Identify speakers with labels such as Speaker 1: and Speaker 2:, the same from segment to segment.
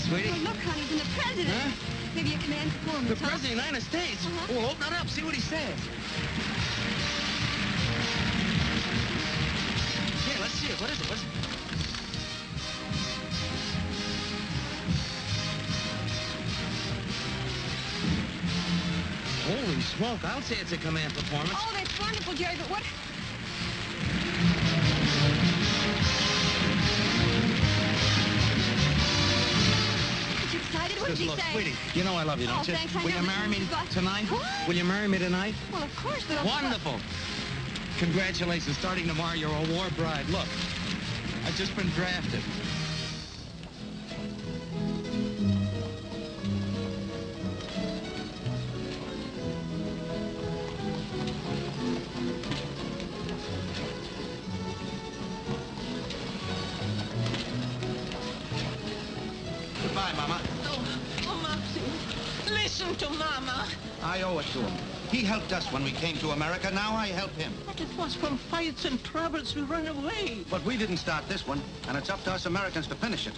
Speaker 1: sweetie?
Speaker 2: Oh, look, honey, from the president.
Speaker 1: Huh?
Speaker 2: Maybe a command performance,
Speaker 1: The President of the United States? Well, open it up, see what he says. Yeah, let's see it. What is it? What's it? Holy smoke, I'll say it's a command performance.
Speaker 2: Oh, that's wonderful, Jerry, but what... Aren't you excited? What did he
Speaker 1: Look,
Speaker 2: say?
Speaker 1: sweetie, you know I love you, don't you?
Speaker 2: Thanks, I
Speaker 1: Will
Speaker 2: know,
Speaker 1: you
Speaker 2: but
Speaker 1: marry me
Speaker 2: but-
Speaker 1: tonight?
Speaker 2: What?
Speaker 1: Will you marry me tonight?
Speaker 2: Well, of course, but...
Speaker 1: Wonderful. Congratulations. Starting tomorrow, you're a war bride. Look, I've just been drafted. Goodbye, Mama.
Speaker 3: Oh, Mopsy, listen to Mama.
Speaker 4: I owe it to him. He helped us when we came to America. Now I help him.
Speaker 3: But it was from fights and troubles we run away.
Speaker 4: But we didn't start this one, and it's up to us Americans to finish it.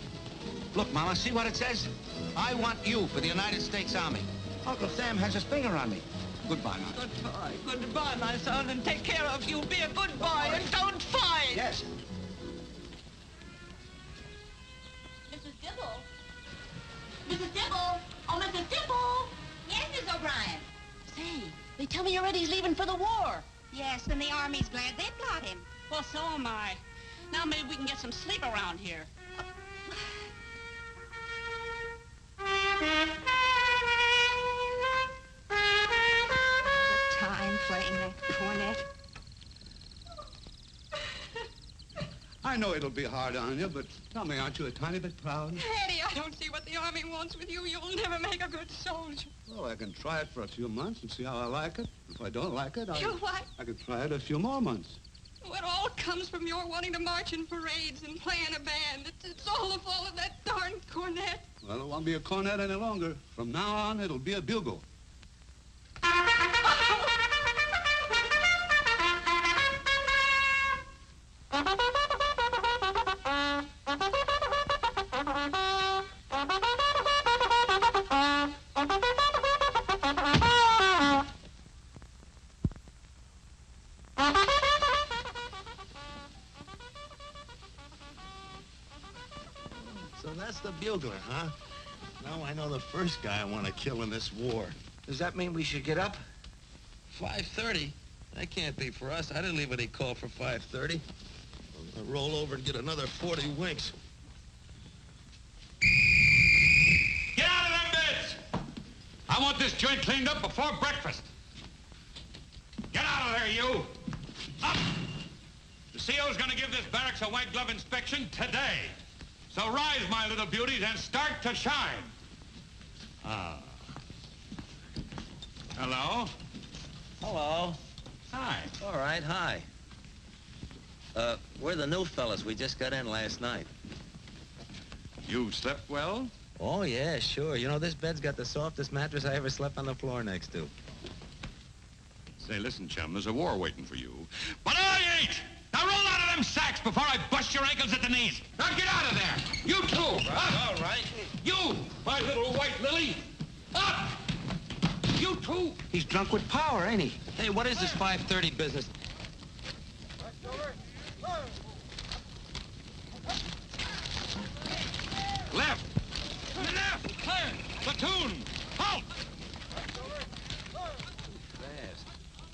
Speaker 4: Look, Mama, see what it says? I want you for the United States Army. Uncle Sam has his finger on me. Goodbye, Mama.
Speaker 3: Goodbye. Goodbye, my son, and take care of you. Be a good boy and don't fight.
Speaker 4: Yes.
Speaker 5: Mrs. Dibble? Mrs. Dibble? Oh, Mrs. Dibble! Yes, Miss O'Brien. Say, they tell me already he's leaving for the war. Yes, and the Army's glad they've got him.
Speaker 6: Well, so am I. Now maybe we can get some sleep around here.
Speaker 2: The time playing that cornet.
Speaker 7: I know it'll be hard on you, but tell me, aren't you a tiny bit proud?
Speaker 6: Eddie, I don't see what the Army wants with you. You'll never make a good soldier.
Speaker 7: Well, I can try it for a few months and see how I like it. If I don't like it,
Speaker 6: You what?
Speaker 7: I could try it a few more months.
Speaker 6: Oh, it all comes from your wanting to march in parades and play in a band. It's all the fault of that darn cornet.
Speaker 7: Well, it won't be a cornet any longer. From now on, it'll be a bugle.
Speaker 8: So that's the bugler, huh? Now I know the first guy I want to kill in this war.
Speaker 1: Does that mean we should get up?
Speaker 8: 5:30? That can't be for us. I didn't leave any call for 5:30. I'll roll over and get another 40 winks.
Speaker 9: Get out of them beds! I want this joint cleaned up before breakfast. Get out of there, you! Up! The CO's gonna give this barracks a white glove inspection today. So rise, my little beauties, and start to shine. Hello?
Speaker 10: Hello.
Speaker 9: Hi.
Speaker 10: All right, hi. We're the new fellas. We just got in last night.
Speaker 9: You slept well?
Speaker 10: Oh, yeah, sure. You know, this bed's got the softest mattress I ever slept on the floor next to.
Speaker 9: Say, listen, chum, there's a war waiting for you. But I ain't! Now roll out of them sacks before I bust your ankles at the knees. Now get out of there! You too! Up!
Speaker 10: All right.
Speaker 9: You, my little white lily! Up! You too!
Speaker 1: He's drunk with power, ain't he?
Speaker 10: Hey, what is this 5:30 business?
Speaker 9: Left! Left! Clear! Platoon! Halt!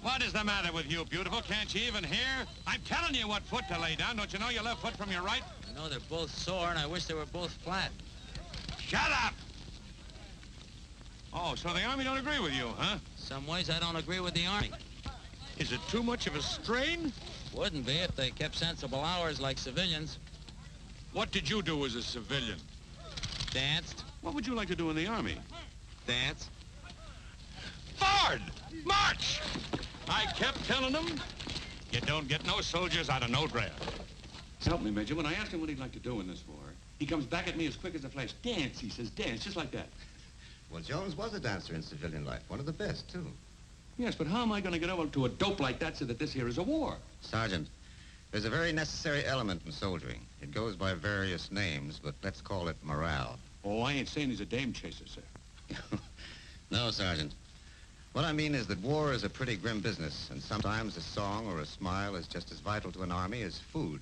Speaker 9: What is the matter with you, beautiful? Can't you even hear? I'm telling you what foot to lay down. Don't you know your left foot from your right?
Speaker 10: I know they're both sore, and I wish they were both flat.
Speaker 9: Shut up! Oh, so the Army don't agree with you, huh?
Speaker 10: Some ways I don't agree with the Army.
Speaker 9: Is it too much of a strain?
Speaker 10: Wouldn't be if they kept sensible hours like civilians.
Speaker 9: What did you do as a civilian?
Speaker 10: Danced.
Speaker 9: What would you like to do in the Army?
Speaker 10: Dance.
Speaker 9: Forward! March! I kept telling them, you don't get no soldiers out of no draft. Help me, Major. When I ask him what he'd like to do in this war, he comes back at me as quick as a flash. Dance, he says, dance, just like that.
Speaker 11: Well, Jones was a dancer in civilian life. One of the best, too.
Speaker 9: Yes, but how am I going to get over to a dope like that so that this here is a war?
Speaker 11: Sergeant, there's a very necessary element in soldiering. It goes by various names, but let's call it morale.
Speaker 9: Oh, I ain't saying he's a dame chaser, sir.
Speaker 11: No, Sergeant. What I mean is that war is a pretty grim business, and sometimes a song or a smile is just as vital to an army as food.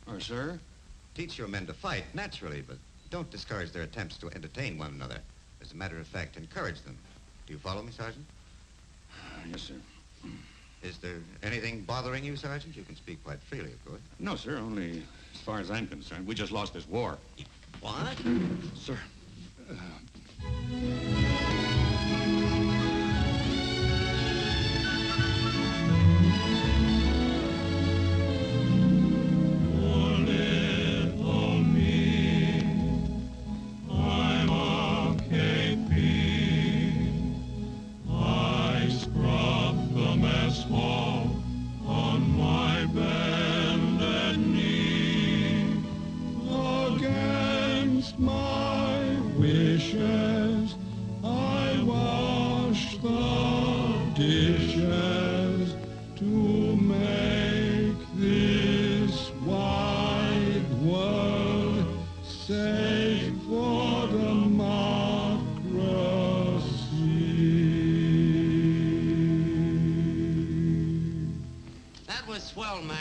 Speaker 9: Or, sir?
Speaker 11: Teach your men to fight, naturally, but don't discourage their attempts to entertain one another. As a matter of fact, encourage them. Do you follow me, Sergeant?
Speaker 9: Yes, sir.
Speaker 11: Is there anything bothering you, Sergeant? You can speak quite freely, of course.
Speaker 9: No, sir, only as far as I'm concerned. We just lost this war.
Speaker 11: What?
Speaker 9: Sir.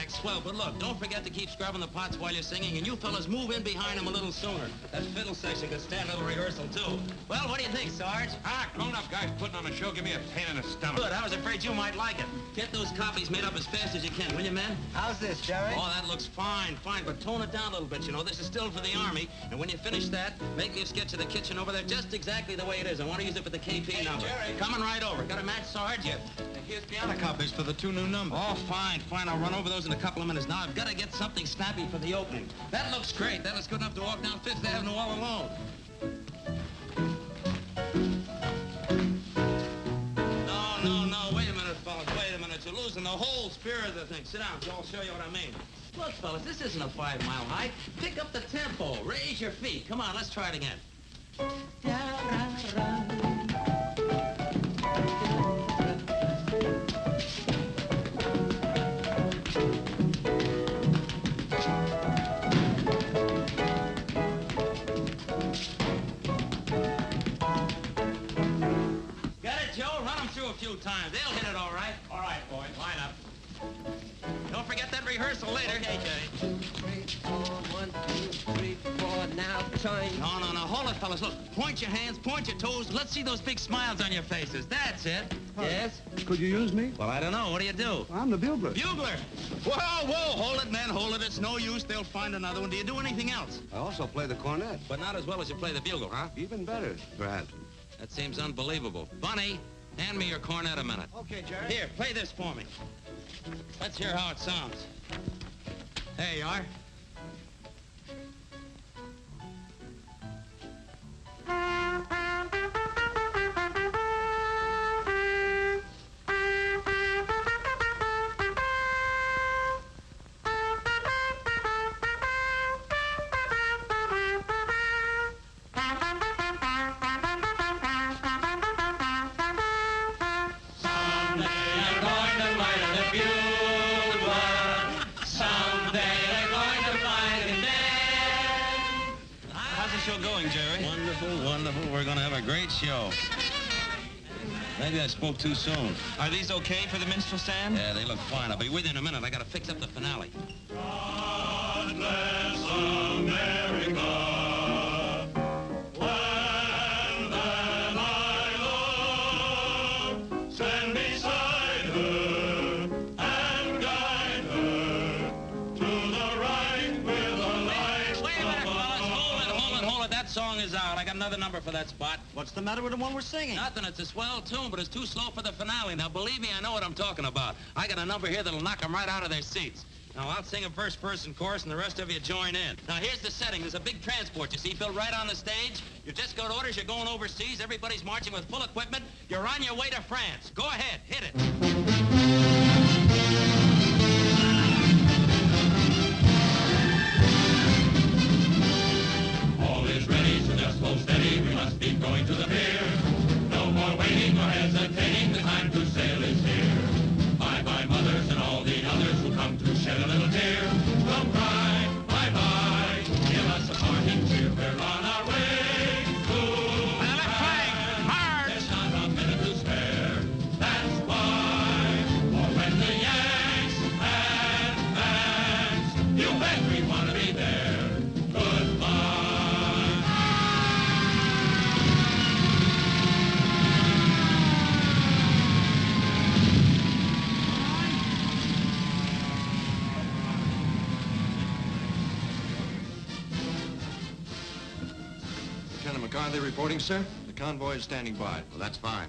Speaker 10: Swell, but look, don't forget to keep scrubbing the pots while you're singing, and you fellas move in behind him a little sooner. That fiddle section could stand a little rehearsal, too. Well, what do you think, Sarge?
Speaker 9: Grown-up guys putting on a show give me a pain in the stomach.
Speaker 10: Good, I was afraid you might like it. Get those copies made up as fast as you can, will you, men?
Speaker 4: How's this, Jerry?
Speaker 10: Oh, that looks fine, but tone it down a little bit, you know. This is still for the Army, and when you finish that, make me a sketch of the kitchen over there just exactly the way it is. I want to use it for the KP number.
Speaker 4: Jerry.
Speaker 10: Coming right over. Got a match, Sarge?
Speaker 4: Yes. Here's piano copies for the 2 new numbers.
Speaker 10: Oh, fine. I'll run over those in a couple of minutes. Now, I've got to get something snappy for the opening. That looks great. That looks good enough to walk down Fifth Avenue all alone. No. Wait a minute, fellas. Wait a minute. You're losing the whole spirit of the thing. Sit down, so I'll show you what I mean. Look, fellas, this isn't a 5-mile hike. Pick up the tempo. Raise your feet. Come on, let's try it again. A few times. They'll hit it all right.
Speaker 9: All right, boys, line up.
Speaker 10: Don't forget that rehearsal later. Okay, Jay.
Speaker 12: 2, 3, 4, 1, 2, 3, 4, now time.
Speaker 10: No. Hold it, fellas. Look, point your hands, point your toes. Let's see those big smiles on your faces. That's it.
Speaker 7: Huh.
Speaker 10: Yes?
Speaker 7: Could you use me?
Speaker 10: Well, I don't know. What do you do?
Speaker 7: I'm the bugler.
Speaker 10: Bugler? Whoa, hold it, man, hold it. It's no use. They'll find another one. Do you do anything else?
Speaker 7: I also play the cornet.
Speaker 10: But not as well as you play the bugle, huh?
Speaker 7: Even better, perhaps.
Speaker 10: That seems unbelievable. Bunny, hand me your cornet a minute.
Speaker 4: Okay, Jerry.
Speaker 10: Here, play this for me. Let's hear how it sounds. There you are. Wonderful. We're going to have a great show. Maybe I spoke too soon.
Speaker 13: Are these okay for the minstrel stand?
Speaker 10: Yeah, they look fine. I'll be with you in a minute. I got to fix up the finale.
Speaker 14: God bless America. Land that I love. Stand beside her and guide her to the right with a light.
Speaker 10: Wait a minute, fellas. Hold it. That song is out. I got another number for that spot.
Speaker 4: What's the matter with the one we're singing?
Speaker 10: Nothing. It's a swell tune, but it's too slow for the finale. Now, believe me, I know what I'm talking about. I got a number here that'll knock them right out of their seats. Now, I'll sing a first-person chorus, and the rest of you join in. Now, here's the setting. There's a big transport, you see, built right on the stage. You just got orders. You're going overseas. Everybody's marching with full equipment. You're on your way to France. Go ahead. Hit it.
Speaker 14: All is ready, so just hold steady. We must be going to the pier. No more waiting or hesitating. The time to sail is here. Bye-bye, mothers and all the others who come to shed a little tear. Don't cry, bye-bye. Give us a parting cheer. We're on our way.
Speaker 15: Lieutenant McCarthy reporting, sir. The convoy is standing by.
Speaker 11: Well, that's fine.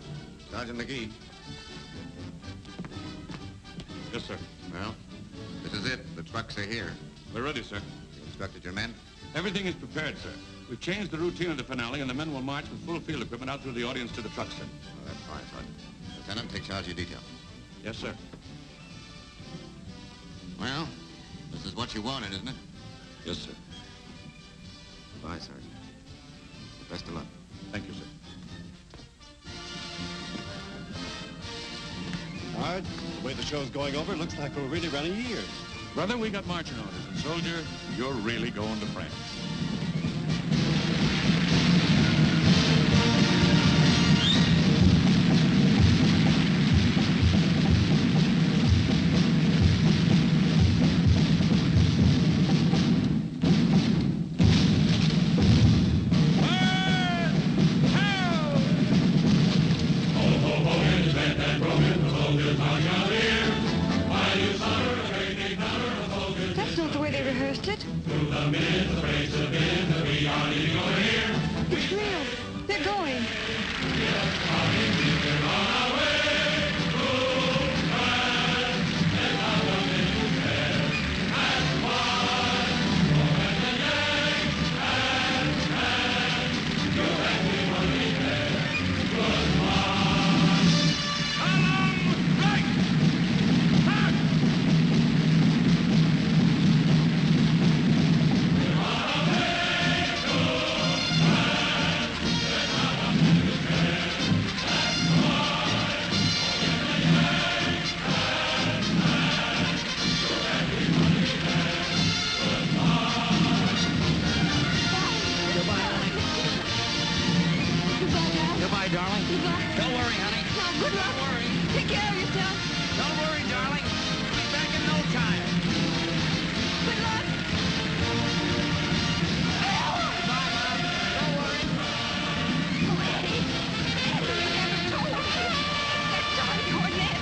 Speaker 11: Sergeant McGee.
Speaker 9: Yes, sir.
Speaker 11: Well, this is it. The trucks are here.
Speaker 9: We're ready, sir.
Speaker 11: You instructed your men?
Speaker 9: Everything is prepared, sir. We've changed the routine of the finale, and the men will march with full field equipment out through the audience to the trucks, sir.
Speaker 11: Oh, that's fine, Sergeant. Lieutenant, take charge of your detail.
Speaker 9: Yes, sir.
Speaker 11: Well, this is what you wanted, isn't it?
Speaker 9: Yes, sir.
Speaker 11: Goodbye, Sergeant. Best of luck.
Speaker 9: Thank you, sir.
Speaker 15: Hard. The way the show's going over, it looks like we're really running years.
Speaker 9: Brother, we got marching orders, and soldier, you're really going to France.
Speaker 2: That's not the way they rehearsed it. It's real. They're going.
Speaker 4: Goodbye, darling.
Speaker 2: Goodbye.
Speaker 4: Don't worry, honey.
Speaker 2: Now, good luck.
Speaker 4: Don't worry.
Speaker 2: Take care of yourself.
Speaker 4: Don't worry, darling. We'll be back in no time.
Speaker 2: Good luck.
Speaker 4: Goodbye, Mom. Don't worry.
Speaker 2: Oh, Eddie. Eddie, you never told me. That darn cornet.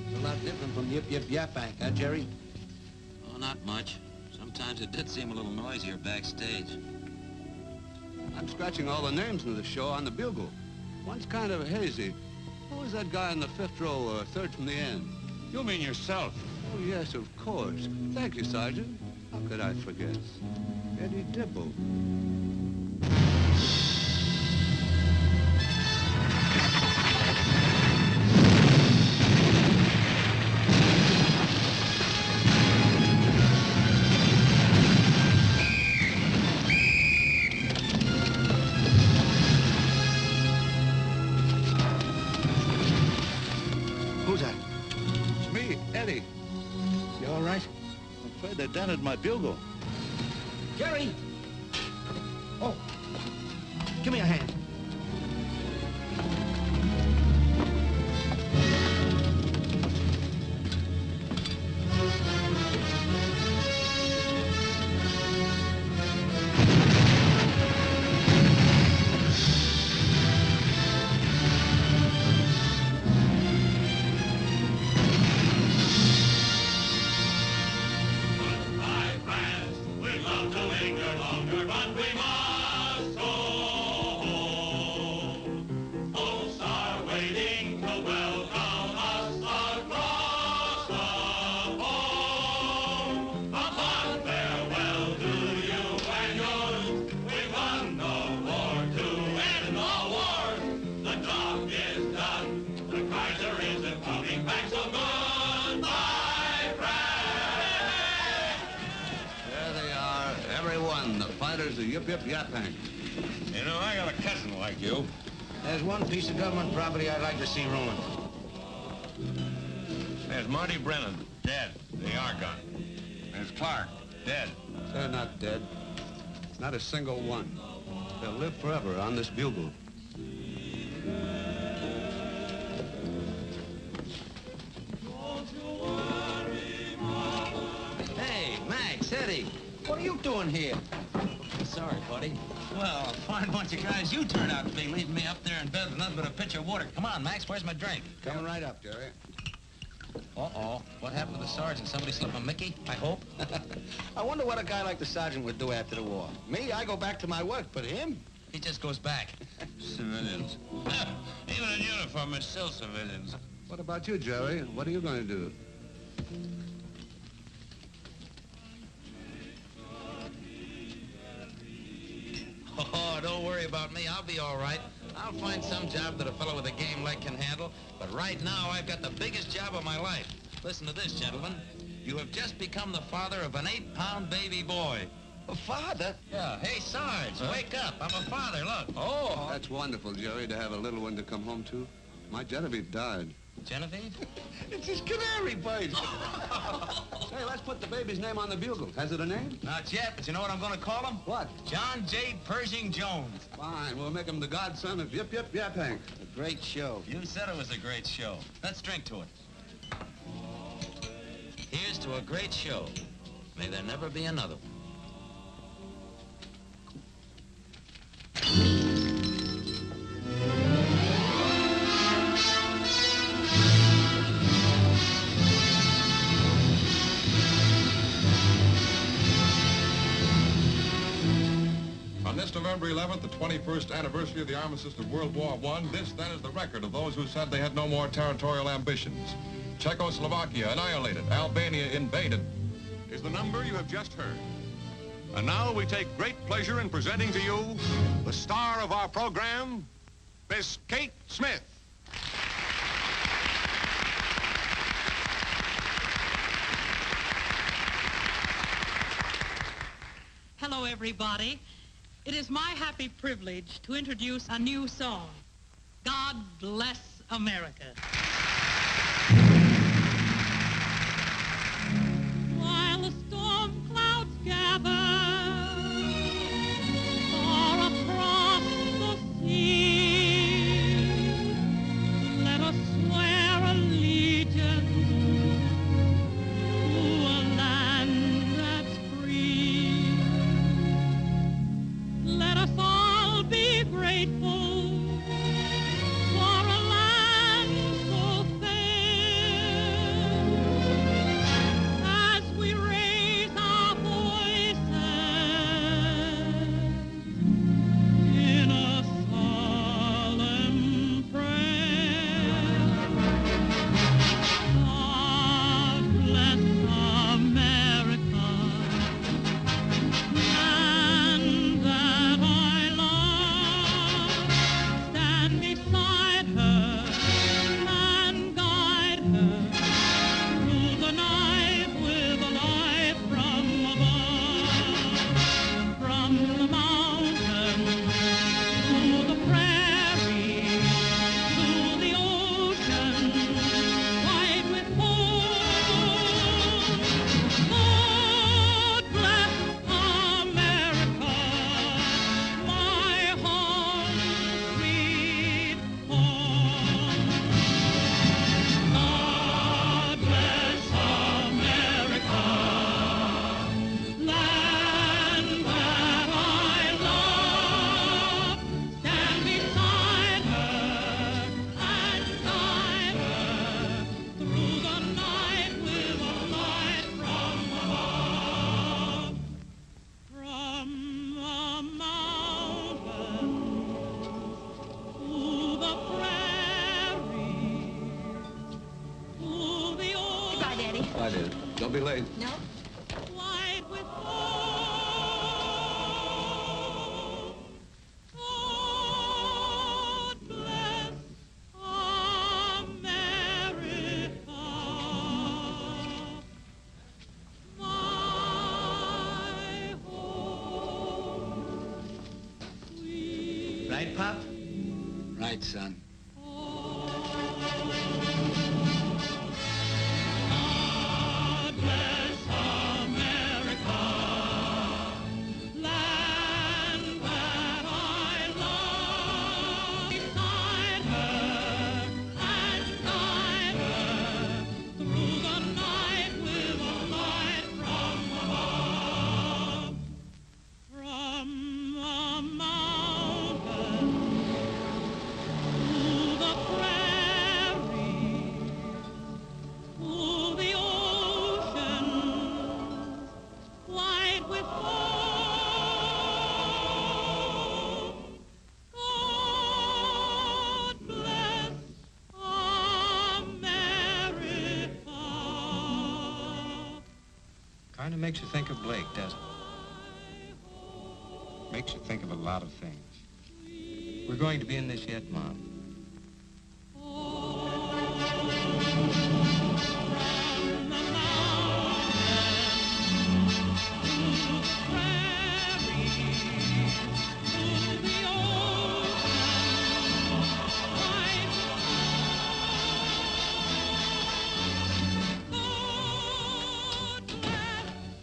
Speaker 4: It's a lot different from Yip Yip Yaphank, huh, Jerry?
Speaker 10: Oh, not much. Sometimes it did seem a little noisier backstage.
Speaker 7: I'm scratching all the names in the show on the bugle. One's kind of hazy. Who was that guy in the fifth row, third from the end?
Speaker 9: You mean yourself?
Speaker 7: Oh, yes, of course. Thank you, Sergeant. How could I forget? Eddie Dibble.
Speaker 4: Who's that?
Speaker 7: It's me, Eddie.
Speaker 4: You all right?
Speaker 7: I'm afraid they dented my bugle.
Speaker 4: Jerry! Oh, give me a hand.
Speaker 14: Goodbye, France. We'd love to linger longer, but we must go home. Folks are waiting to welcome us across the foam. A fond farewell to you and yours. We won the war to end the war. The job is done. The Kaiser isn't coming back, so goodbye, France.
Speaker 7: There they are, everyone, the fighters of Yip Yip Yaphank.
Speaker 9: You know, I got a cousin like you.
Speaker 4: There's one piece of government property I'd like to see ruined.
Speaker 9: There's Marty Brennan, dead. The Argonne. There's Clark, dead.
Speaker 7: They're not dead. Not a single one. They'll live forever on this bugle.
Speaker 10: Teddy.
Speaker 4: What are you doing here?
Speaker 10: Sorry, buddy. Well, a fine bunch of guys you turn out to be, leaving me up there in bed with nothing but a pitcher of water. Come on, Max, where's my drink?
Speaker 4: Coming right up, Jerry.
Speaker 10: Uh-oh. What happened to the sergeant? Somebody slip a Mickey, I hope?
Speaker 4: I wonder what a guy like the sergeant would do after the war. Me, I go back to my work, but him?
Speaker 10: He just goes back.
Speaker 8: Civilians. Even in uniform, they're still civilians.
Speaker 7: What about you, Jerry? What are you going to do?
Speaker 10: Oh, don't worry about me. I'll be all right. I'll find some job that a fellow with a game leg can handle. But right now, I've got the biggest job of my life. Listen to this, gentlemen. You have just become the father of an 8-pound baby boy.
Speaker 4: A father?
Speaker 10: Yeah. Hey, Sarge, wake up. I'm a father, look.
Speaker 7: Oh, that's wonderful, Jerry, to have a little one to come home to. My Genevieve died.
Speaker 10: Genevieve?
Speaker 7: It's his canary bird. Hey, let's put the baby's name on the bugle. Has it a name?
Speaker 10: Not yet, but you know what I'm going to call him?
Speaker 7: What?
Speaker 10: John J. Pershing Jones.
Speaker 7: Fine, we'll make him the godson of Yip Yip Yaphank.
Speaker 4: A great show.
Speaker 10: You said it was a great show. Let's drink to it. Here's to a great show. May there never be another one.
Speaker 16: On this November 11th, the 21st anniversary of the armistice of World War I, this then is the record of those who said they had no more territorial ambitions. Czechoslovakia annihilated, Albania invaded,
Speaker 9: is the number you have just heard. And now we take great pleasure in presenting to you the star of our program, Miss Kate Smith.
Speaker 3: Hello, everybody. It is my happy privilege to introduce a new song, God Bless America. While the storm clouds gather far across the sea, let us swear allegiance to a land that's free. Let us all be grateful for a land so fair, as we raise our voices in a solemn prayer. God bless America, land that I love. Stand beside her and guide her through the night with a light from above. From the mountain to the prairie to the ocean white with foam. God bless America, my home, sweet home. God bless America, land that I love. Stand beside her and guide her through the night with a light from above. From the mountain to the prairie to the ocean.
Speaker 5: Goodbye, Daddy.
Speaker 7: I did. Don't be late.
Speaker 5: No?
Speaker 3: White with foam. God bless America, my home, sweet
Speaker 4: Right, Pop? Right, son.
Speaker 3: God bless America, land that I love. Beside her and guide her through the night with a light from above.
Speaker 17: Kind of makes you think of Blake, doesn't it? Makes you think of a lot of things. We're going to be in this yet, Mom.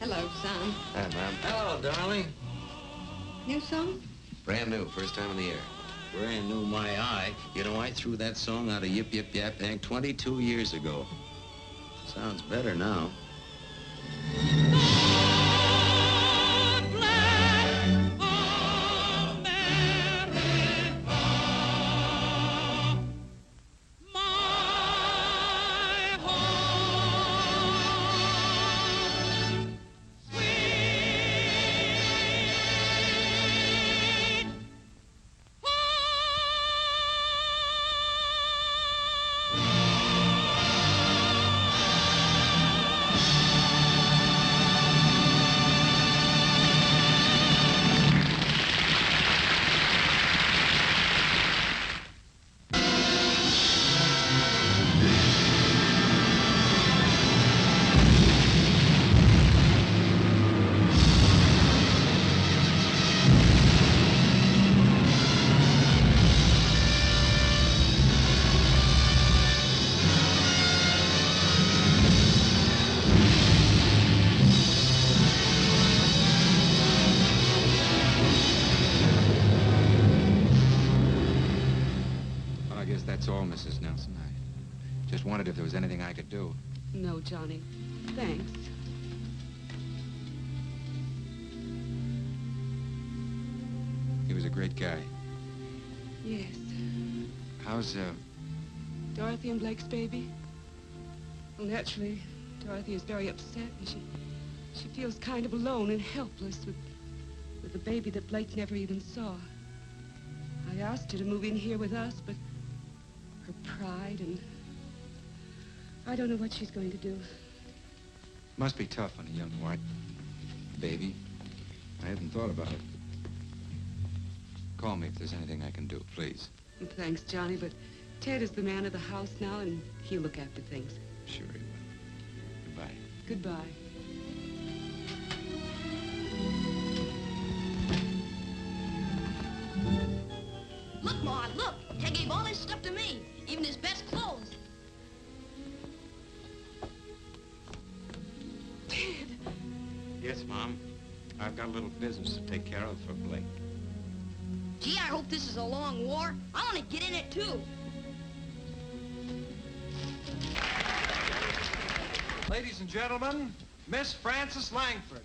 Speaker 6: Hello, son.
Speaker 11: Hi, Mom.
Speaker 10: Hello, darling.
Speaker 6: New song?
Speaker 11: Brand new, first time in the air.
Speaker 10: Brand new, my eye. You know, I threw that song out of Yip Yip Yaphank 22 years ago. Sounds better now.
Speaker 17: That's all, Mrs. Nelson. I just wondered if there was anything I could do.
Speaker 6: No, Johnny. Thanks.
Speaker 17: He was a great guy.
Speaker 6: Yes.
Speaker 17: How's,
Speaker 6: Dorothy and Blake's baby? Well, naturally, Dorothy is very upset, and she feels kind of alone and helpless with a baby that Blake never even saw. I asked her to move in here with us, but her pride and I don't know what she's going to do.
Speaker 17: Must be tough on a young white baby. I hadn't thought about it. Call me if there's anything I can do, please.
Speaker 6: Thanks, Johnny, but Ted is the man of the house now, and he'll look after things.
Speaker 17: Sure he will. Goodbye.
Speaker 6: Goodbye.
Speaker 5: Look, Ma, look. Ted gave all his stuff to me, even his best clothes.
Speaker 6: Ted!
Speaker 17: Yes, Mom. I've got a little business to take care of for Blake.
Speaker 5: Gee, I hope this is a long war. I want to get in it, too.
Speaker 18: Ladies and gentlemen, Miss Frances Langford.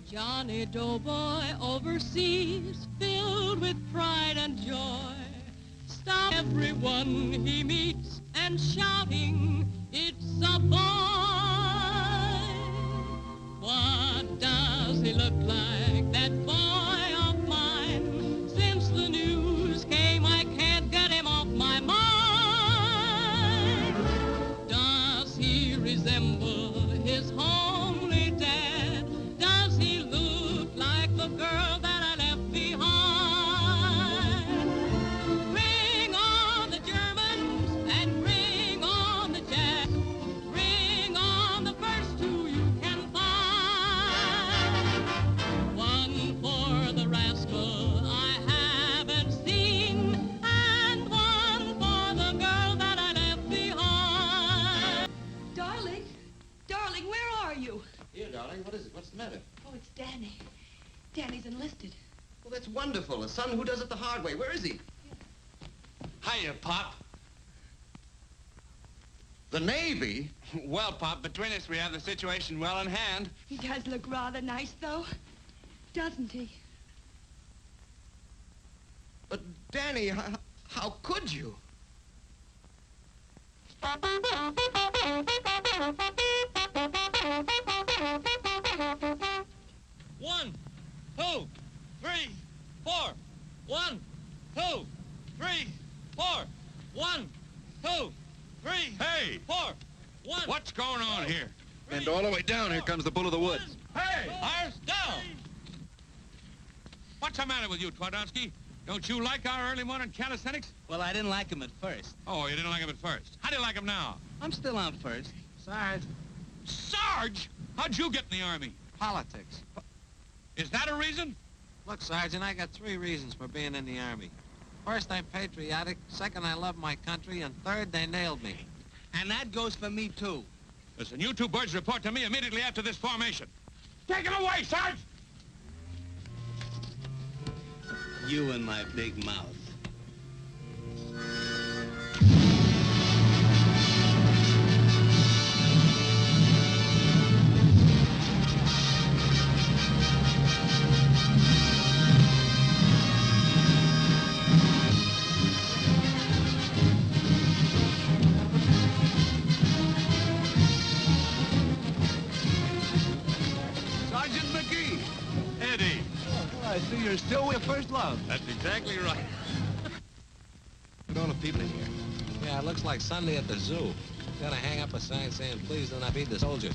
Speaker 3: Johnny Doughboy overseas, filled with pride and joy, stop everyone he meets and shouting, "It's a boy!" What does he look like, that boy of mine? Since the news came, I can't get him off my mind. Does he resemble his homely dad? Does he look like the girl that I left behind? Bring on the Germans and bring on the Jacks. Bring on the first two you can find. One for the rascal I haven't seen, and one for the girl that I left behind.
Speaker 6: Darling, darling, where are you?
Speaker 11: Here, darling, what is it? What's the matter?
Speaker 6: Oh, it's Danny. Danny's enlisted.
Speaker 11: Well, that's wonderful. A son who does it the hard way. Where is he?
Speaker 9: Hiya, Pop.
Speaker 11: The Navy?
Speaker 9: Well, Pop, between us, we have the situation well in hand.
Speaker 6: He does look rather nice, though, doesn't he?
Speaker 11: But, Danny, how could you?
Speaker 10: One, two, three, four. 1, 2, 3,
Speaker 17: comes the bull of the woods.
Speaker 9: Hey! Arms down! What's the matter with you, Twardowski? Don't you like our early morning calisthenics?
Speaker 10: Well, I didn't like him at first.
Speaker 9: Oh, you didn't like him at first. How do you like him now?
Speaker 10: I'm still on first.
Speaker 9: Sarge. Sarge? How'd you get in the Army?
Speaker 18: Politics.
Speaker 9: Is that a reason?
Speaker 18: Look, Sergeant, I got 3 reasons for being in the Army. First, I'm patriotic. Second, I love my country. And third, they nailed me.
Speaker 10: And that goes for me, too.
Speaker 9: Listen, you two birds report to me immediately after this formation. Take it away, Sarge!
Speaker 10: You and my big mouth.
Speaker 9: Sergeant McGee! Eddie!
Speaker 18: I see you're still with First Love.
Speaker 9: That's exactly right.
Speaker 18: Look at all the people in here. Yeah, it looks like Sunday at the zoo. Gotta hang up a sign saying, please do not feed the soldier.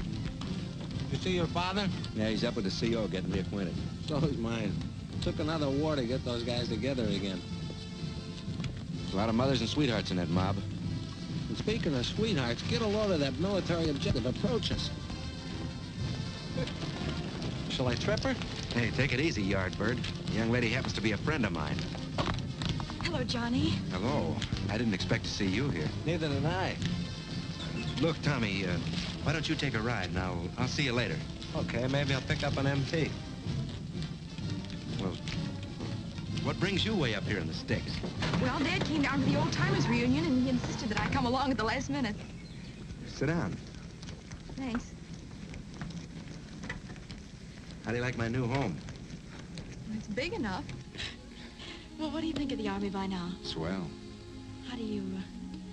Speaker 18: You see your father?
Speaker 17: Yeah, he's up with the CO getting reacquainted.
Speaker 18: So is mine. Took another war to get those guys together again.
Speaker 17: There's a lot of mothers and sweethearts in that mob.
Speaker 18: And speaking of sweethearts, get a load of that military objective. Approach us. Shall I trip her?
Speaker 17: Hey, take it easy, Yardbird. The young lady happens to be a friend of mine.
Speaker 5: Hello, Johnny.
Speaker 17: Hello. I didn't expect to see you here.
Speaker 18: Neither did I.
Speaker 17: Look, Tommy, why don't you take a ride, and I'll see you later.
Speaker 18: Okay, maybe I'll pick up an MT.
Speaker 17: Well, what brings you way up here in the sticks?
Speaker 5: Well, Dad came down to the old-timers reunion, and he insisted that I come along at the last minute.
Speaker 17: Sit down.
Speaker 5: Thanks.
Speaker 17: How do you like my new home?
Speaker 5: It's big enough. Well, what do you think of the Army by now?
Speaker 17: Swell.
Speaker 5: How do you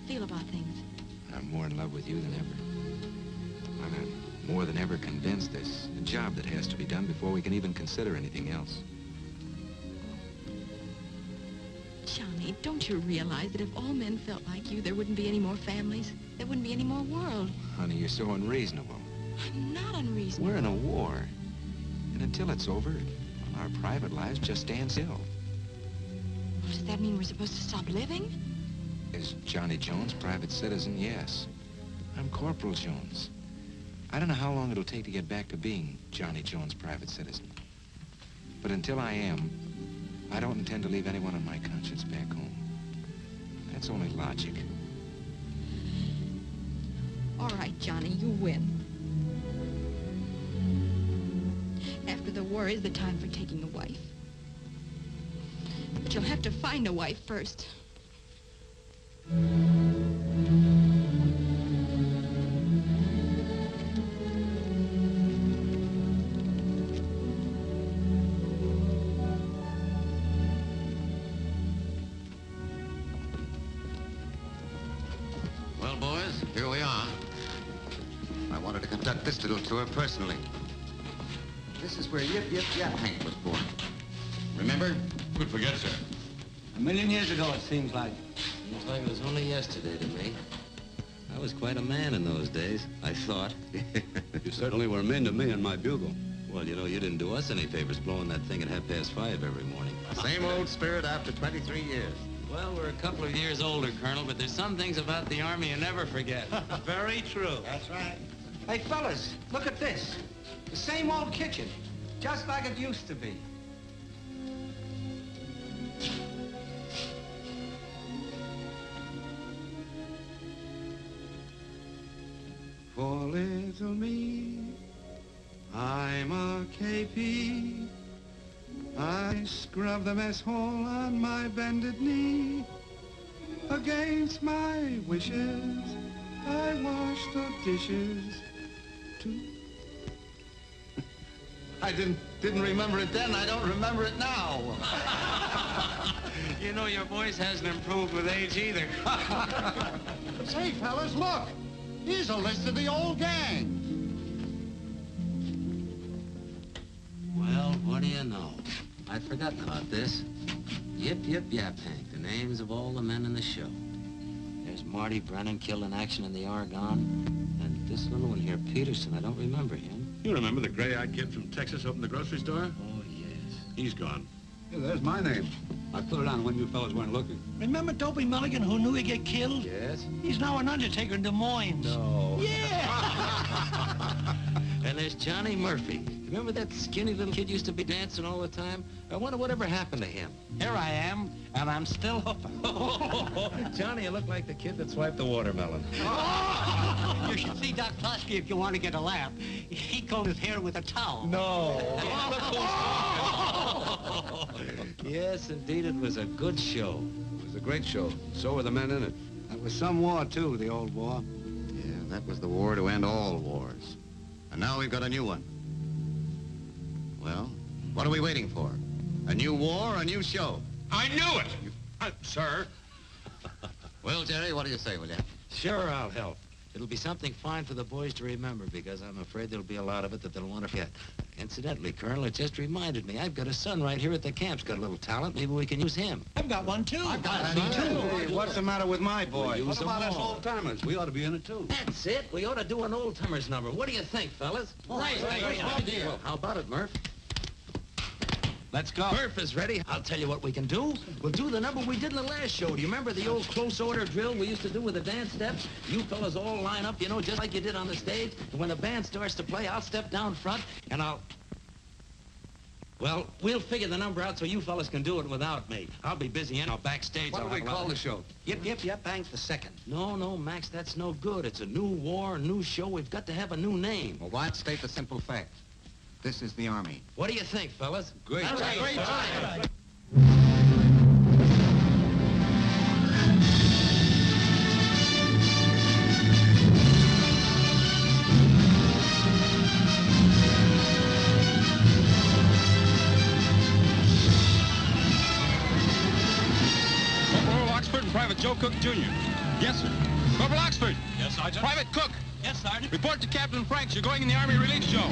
Speaker 5: feel about things?
Speaker 17: I'm more in love with you than ever. I'm more than ever convinced there's a job that has to be done before we can even consider anything else.
Speaker 5: Johnny, don't you realize that if all men felt like you, there wouldn't be any more families? There wouldn't be any more world.
Speaker 17: Honey, you're so unreasonable.
Speaker 5: I'm not unreasonable.
Speaker 17: We're in a war. And until it's over, our private lives just stand still.
Speaker 5: Does that mean we're supposed to stop living?
Speaker 17: Is Johnny Jones private citizen? Yes. I'm Corporal Jones. I don't know how long it'll take to get back to being Johnny Jones private citizen. But until I am, I don't intend to leave anyone on my conscience back home. That's only logic.
Speaker 5: All right, Johnny, you win. After the war is the time for taking a wife. But you'll have to find a wife first.
Speaker 11: Well, boys, here we are. I wanted to conduct this little tour personally. This is where Yip Yip Yaphank was born. Remember?
Speaker 9: Could forget, sir.
Speaker 18: 1,000,000 years ago, it seems like.
Speaker 10: Seems like it was only yesterday to me. I was quite a man in those days, I thought.
Speaker 7: You certainly were mean to me and my bugle.
Speaker 10: Well, you know, you didn't do us any favors blowing that thing at 5:30 every morning.
Speaker 11: Same old spirit after 23 years.
Speaker 10: Well, we're a couple of years older, Colonel, but there's some things about the Army you never forget.
Speaker 18: Very true.
Speaker 11: That's right.
Speaker 18: Hey, fellas, look at this. The same old kitchen, just like it used to be.
Speaker 19: For little me, I'm a KP. I scrub the mess hall on my bended knee. Against my wishes, I wash the dishes too.
Speaker 18: I didn't remember it then. I don't remember it now.
Speaker 10: You know, your voice hasn't improved with age either.
Speaker 19: Say, fellas, look. Here's a list of the old gang.
Speaker 10: Well, what do you know? I'd forgotten about this. Yip Yip Yaphank, the names of all the men in the show. There's Marty Brennan killed in action in the Argonne. And this little one here, Peterson, I don't remember him.
Speaker 7: You remember the gray-eyed kid from Texas opened the grocery store?
Speaker 10: Oh, yes.
Speaker 7: He's gone.
Speaker 20: Yeah, there's my name. I put it on when you fellas weren't looking.
Speaker 1: Remember Dopey Mulligan who knew he'd get killed?
Speaker 18: Yes?
Speaker 1: He's now an undertaker in Des Moines.
Speaker 18: No.
Speaker 1: Yeah!
Speaker 10: And there's Johnny Murphy. Remember that skinny little kid used to be dancing all the time? I wonder whatever happened to him.
Speaker 1: Here I am, and I'm still hooping.
Speaker 10: Johnny, you look like the kid that swiped the watermelon.
Speaker 1: You should see Doc Klosky if you want to get a laugh. He combed his hair with a towel.
Speaker 10: No. Yes, indeed, it was a good show.
Speaker 7: It was a great show. So were the men in it.
Speaker 20: That was some war, too, the old war.
Speaker 11: Yeah, that was the war to end all wars. And now we've got a new one. Well, what are we waiting for? A new war or a new show?
Speaker 9: I knew it! Sir.
Speaker 11: Well, Jerry, what do you say, will you?
Speaker 10: Sure, I'll help. It'll be something fine for the boys to remember, because I'm afraid there'll be a lot of it that they'll want to forget. Incidentally, Colonel, it just reminded me, I've got a son right here at the camp's got a little talent. Maybe we can use him.
Speaker 1: I've got one, too.
Speaker 4: I've got one, too. Hey, what's the matter with my boy?
Speaker 20: What about us old-timers? We ought to be in it, too.
Speaker 10: That's it. We ought to do an old-timers number. What do you think, fellas?
Speaker 1: Nice idea.
Speaker 10: Well, how about it, Murph?
Speaker 1: Let's go.
Speaker 10: Murph is ready. I'll tell you what we can do. We'll do the number we did in the last show. Do you remember the old close order drill we used to do with the dance steps? You fellas all line up, you know, just like you did on the stage. And when the band starts to play, I'll step down front and well, we'll figure the number out so you fellas can do it without me. I'll be busy anyhow backstage.
Speaker 20: What do we call the show?
Speaker 1: Yip Yip Yaphank the second.
Speaker 10: No, Max, that's no good. It's a new war, new show. We've got to have a new name.
Speaker 11: Well, why state the simple fact? This is the Army.
Speaker 10: What do you think, fellas?
Speaker 20: Great.
Speaker 1: That's a great time.
Speaker 9: Corporal Oxford and Private Joe Cook, Jr. Yes, sir. Corporal Oxford.
Speaker 13: Yes, Sergeant?
Speaker 9: Private Cook.
Speaker 1: Yes, Sergeant.
Speaker 9: Report to Captain Franks. You're going in the Army Relief Show.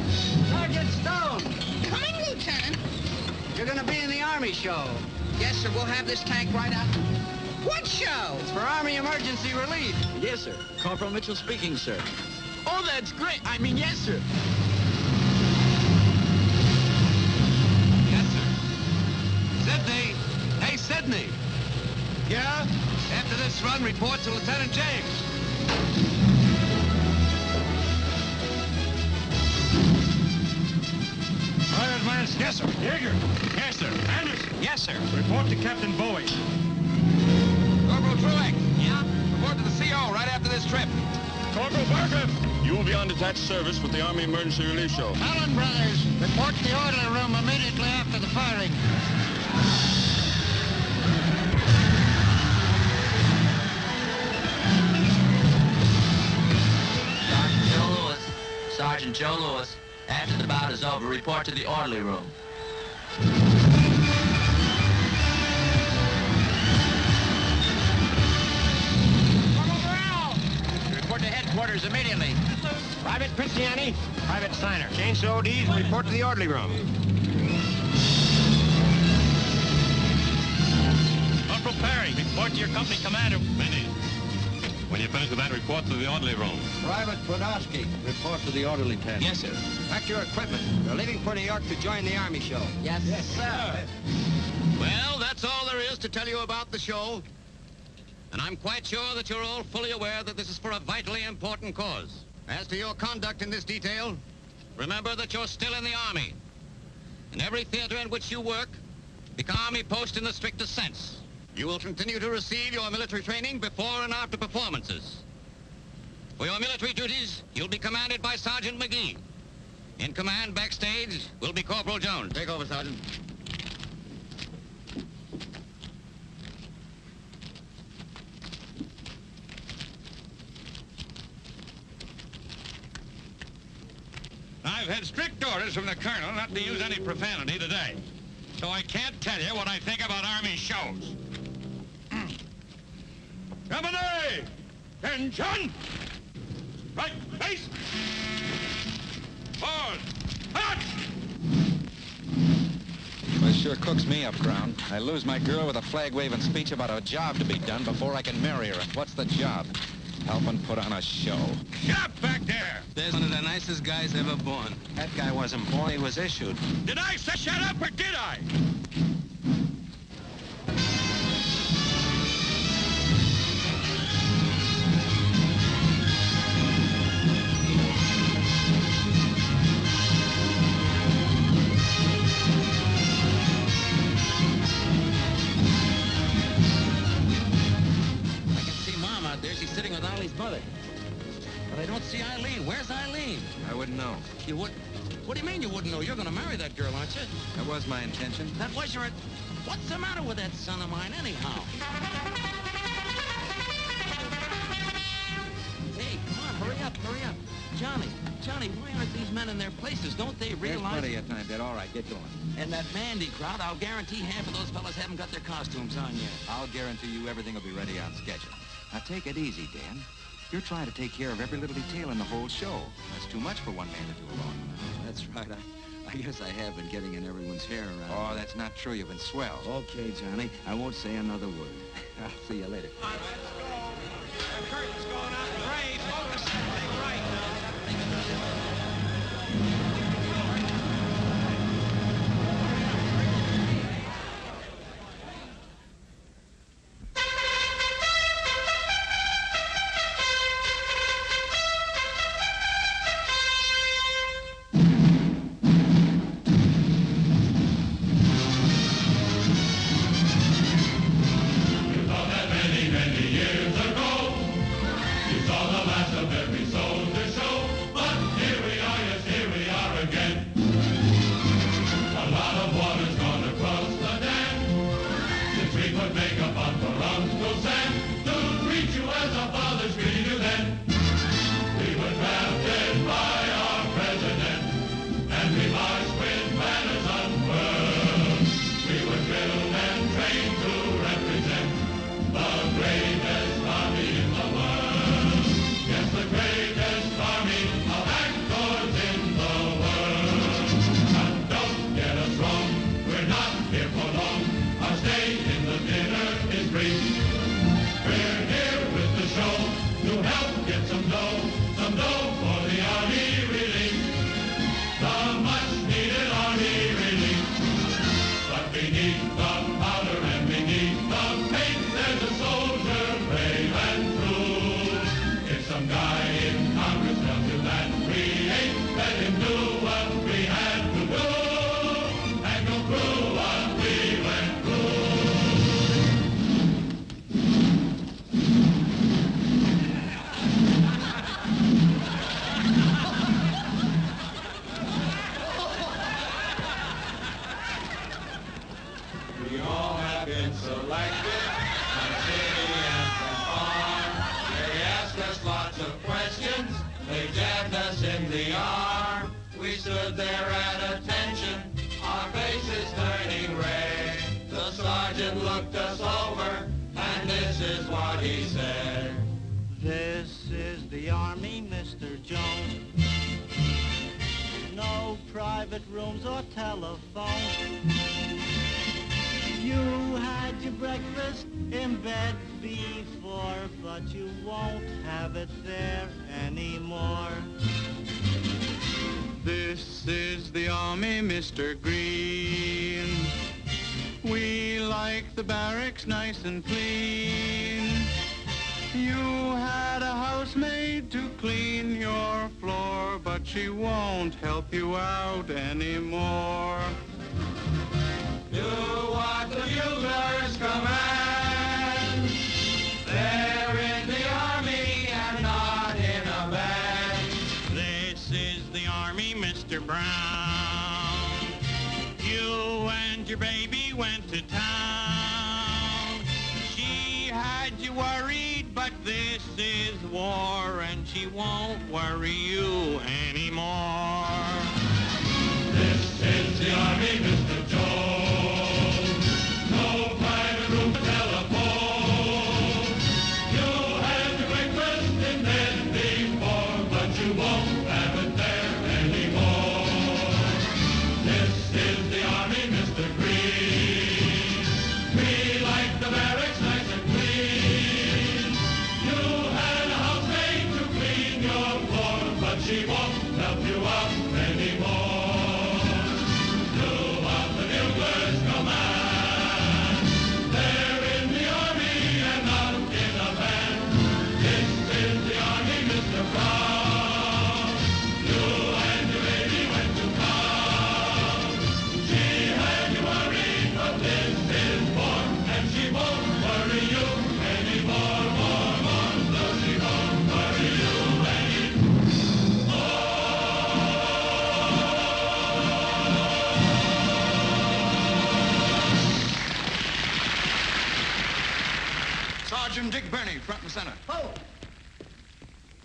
Speaker 19: Sergeant Stone,
Speaker 5: Coming, Lieutenant.
Speaker 19: you're going to be in the Army show.
Speaker 4: Yes, sir, we'll have this tank right out.
Speaker 5: What show?
Speaker 19: It's for Army Emergency Relief.
Speaker 1: Yes, sir. Corporal Mitchell speaking, sir.
Speaker 19: Oh, that's great. I mean, yes, sir.
Speaker 7: Yes, sir. Sydney! Hey, Sydney!
Speaker 19: Yeah?
Speaker 7: After this run, report to Lieutenant James.
Speaker 9: Private Lance. Yes, sir. Yeager. Yes, sir. Anderson. Yes, sir. Report to Captain Bowie.
Speaker 7: Corporal Truex. Yeah? Report to the CO right after this trip.
Speaker 9: Corporal Barker. You will be on detached service with the Army Emergency Relief Show.
Speaker 19: Allen Brothers, report to the orderly room immediately after the firing.
Speaker 10: Sergeant Joe Lewis. After the bout is over, report to the orderly room.
Speaker 1: Report to headquarters immediately. Private Princiani, Private Steiner. Change to ODs and report to the orderly room.
Speaker 9: Corporal Perry. Report to your company commander. Minnie. When you finish with that, report to the orderly room.
Speaker 19: Private Podolsky, report to the orderly tent.
Speaker 1: Yes, sir.
Speaker 19: Pack your equipment. They're leaving for New York to join the Army show.
Speaker 1: Yes, sir.
Speaker 4: Well, that's all there is to tell you about the show. And I'm quite sure that you're all fully aware that this is for a vitally important cause. As to your conduct in this detail, remember that you're still in the Army. In every theater in which you work, the Army post in the strictest sense. You will continue to receive your military training before and after performances. For your military duties, you'll be commanded by Sergeant McGee. In command backstage will be Corporal Jones. Take over, Sergeant.
Speaker 9: I've had strict orders from the colonel not to use any profanity today. So I can't tell you what I think about Army shows. Company! Attention! Right, face! Forward! Out!
Speaker 17: Well, sure cooks me up, Crown. I lose my girl with a flag-waving speech about a job to be done before I can marry her. What's the job? helping put on a show.
Speaker 9: Get up back there!
Speaker 18: There's one of the nicest guys ever born.
Speaker 17: That guy wasn't born, he was issued.
Speaker 9: Did I say shut up or did I?
Speaker 10: Sitting with Ollie's mother. But I don't see Eileen. Where's Eileen?
Speaker 17: I wouldn't know.
Speaker 10: You would? What do you mean you wouldn't know? You're going to marry that girl, aren't you?
Speaker 17: That was my intention.
Speaker 10: That was your... What's the matter with that son of mine, anyhow? Hey, come on, hurry up, hurry up. Johnny, why aren't these men in their places? Don't they realize...
Speaker 17: There's plenty of time, Dad. All right, get going.
Speaker 10: And that Mandy crowd, I'll guarantee half of those fellas haven't got their costumes on yet.
Speaker 17: I'll guarantee you everything will be ready on schedule. Now, take it easy, Dan. You're trying to take care of every little detail in the whole show. That's too much for one man to do alone.
Speaker 21: That's right. I guess I have been getting in everyone's hair around.
Speaker 17: Oh, that's not true. You've been swell.
Speaker 21: Okay, Johnny. I won't say another word. I'll see you later.
Speaker 10: All right, let's go. The curtain's going up. Ray, focus that thing right now.
Speaker 1: Mr. Green, we like the barracks nice and clean. You had a housemaid to clean your floor, but she won't help you out anymore. Do what the buglers command. They're in the army and not in a band. This is the army, Mr. Brown. You and your baby went to town. She had you worried, but this is war, and she won't worry you anymore. This is the army, Mr. Jones. No private room telephone. You had your breakfast in bed before, but you won't have it there anymore. This is the army, Mr. Green. We like the barracks nice and clean. You had a house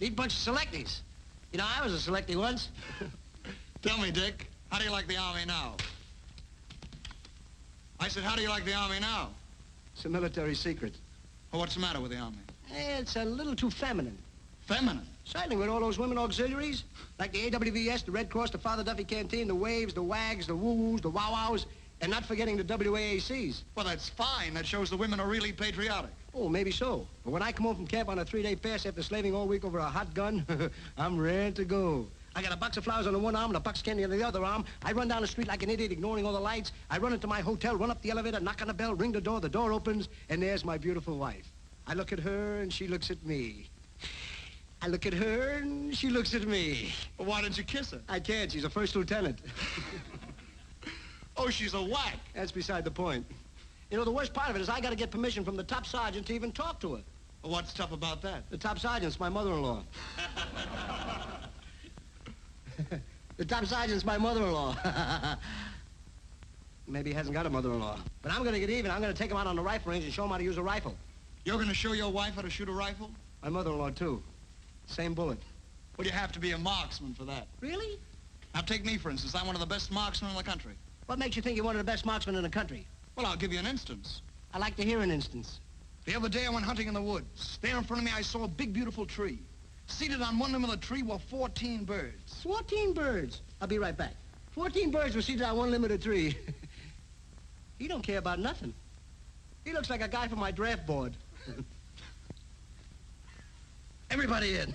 Speaker 12: Neat bunch of selecties. You know, I was a selectee once.
Speaker 19: Tell me, Dick, how do you like the Army now? I said, how do you like the Army now?
Speaker 12: It's a military secret.
Speaker 19: Well, what's the matter with the Army?
Speaker 12: It's a little too feminine.
Speaker 19: Feminine?
Speaker 12: Certainly, with all those women auxiliaries, like the AWVS, the Red Cross, the Father Duffy Canteen, the Waves, the WAGs, the Woo-Woos, the Wow-Wows, and not forgetting the WAACs.
Speaker 19: Well, that's fine. That shows the women are really patriotic.
Speaker 12: Oh, maybe so. But when I come home from camp on a 3-day fast after slaving all week over a hot gun, I'm ready to go. I got a box of flowers on the one arm and a box of candy on the other arm. I run down the street like an idiot, ignoring all the lights. I run into my hotel, run up the elevator, knock on the bell, ring the door opens, and there's my beautiful wife. I look at her, and she looks at me. I look at her, and she looks at me.
Speaker 19: Well, why didn't you kiss her?
Speaker 12: I can't. She's a first lieutenant.
Speaker 19: Oh, she's a whack.
Speaker 12: That's beside the point. You know, the worst part of it is I got to get permission from the top sergeant to even talk to her.
Speaker 19: Well, what's tough about that?
Speaker 12: The top sergeant's my mother-in-law. The top sergeant's my mother-in-law. Maybe he hasn't got a mother-in-law. But I'm going to get even. I'm going to take him out on the rifle range and show him how to use a rifle.
Speaker 19: You're going to show your wife how to shoot a rifle?
Speaker 12: My mother-in-law, too. Same bullet.
Speaker 19: Well, you have to be a marksman for that.
Speaker 12: Really?
Speaker 19: Now, take me, for instance. I'm one of the best marksmen in the country.
Speaker 12: What makes you think you're one of the best marksmen in the country?
Speaker 19: Well, I'll give you an instance.
Speaker 12: I like to hear an instance.
Speaker 19: The other day I went hunting in the woods. There in front of me I saw a big, beautiful tree. Seated on one limb of the tree were 14 birds.
Speaker 12: 14 birds? I'll be right back. 14 birds were seated on one limb of the tree. He don't care about nothing. He looks like a guy from my draft board. Everybody in.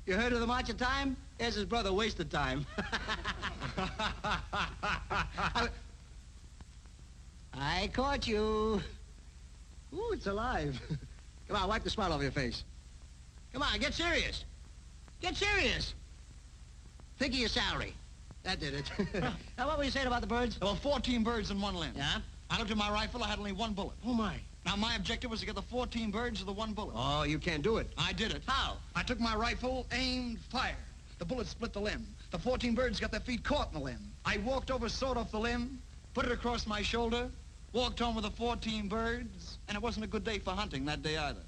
Speaker 12: You heard of the March of Time? There's his brother, Wasted Time. I caught you. Ooh, it's alive. Come on, wipe the smile off your face. Come on, get serious. Get serious. Think of your salary. That did it. Now, what were you saying about the birds?
Speaker 19: There were 14 birds in one limb.
Speaker 12: Yeah?
Speaker 19: I looked at my rifle. I had only one bullet.
Speaker 12: Oh, my.
Speaker 19: Now, my objective was to get the 14 birds with the one bullet.
Speaker 12: Oh, you can't do it.
Speaker 19: I did it.
Speaker 12: How?
Speaker 19: I took my rifle, aimed, fired. The bullet split the limb. The 14 birds got their feet caught in the limb. I walked over, sawed off the limb, put it across my shoulder, walked home with the 14 birds, and it wasn't a good day for hunting that day either.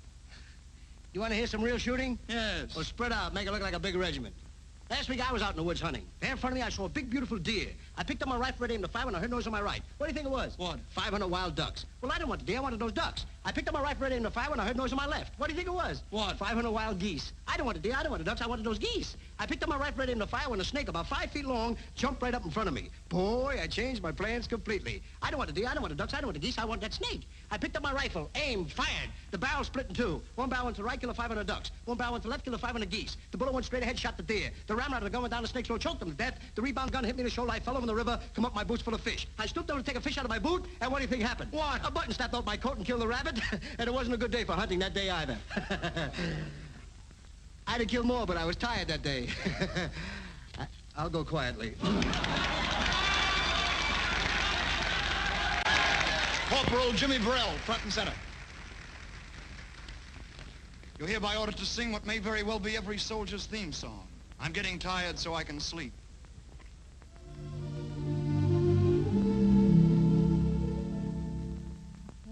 Speaker 12: You want to hear some real shooting?
Speaker 19: Yes.
Speaker 12: Well, spread out, make it look like a big regiment. Last week I was out in the woods hunting. There in front of me I saw a big, beautiful deer. I picked up my rifle, ready aimed to fire when I heard noise on my right. What do you think it was?
Speaker 19: What?
Speaker 12: 500 wild ducks. Well, I didn't want the deer, I wanted those ducks. I picked up my rifle, ready aimed to fire when I heard noise on my left. What do you think it was?
Speaker 19: What?
Speaker 12: 500 wild geese. I didn't want the deer, I didn't want the ducks, I wanted those geese. I picked up my rifle, ready aimed to fire when a snake about 5 feet long jumped right up in front of me. Boy, I changed my plans completely. I didn't want the deer, I didn't want the ducks, I didn't want the geese, I wanted that snake. I picked up my rifle, aimed, fired. The barrel split in two. One barrel went to the right, killed 500 ducks. One barrel went to the left, killed 500 geese. The bullet went straight ahead, shot the deer. The ramrod of the gun went down the snake's throat, choked him to death. The rebound gun hit me in the shoulder. I fell over in the river, come up my boots full of fish. I stooped over to take a fish out of my boot, and what do you think happened?
Speaker 19: What?
Speaker 12: A button snapped off my coat and killed the rabbit, and it wasn't a good day for hunting that day either. I'd have killed more, but I was tired that day. I'll go quietly.
Speaker 19: Corporal Jimmy Burrell, front and center. You're hereby ordered to sing what may very well be every soldier's theme song. I'm getting tired so I can sleep.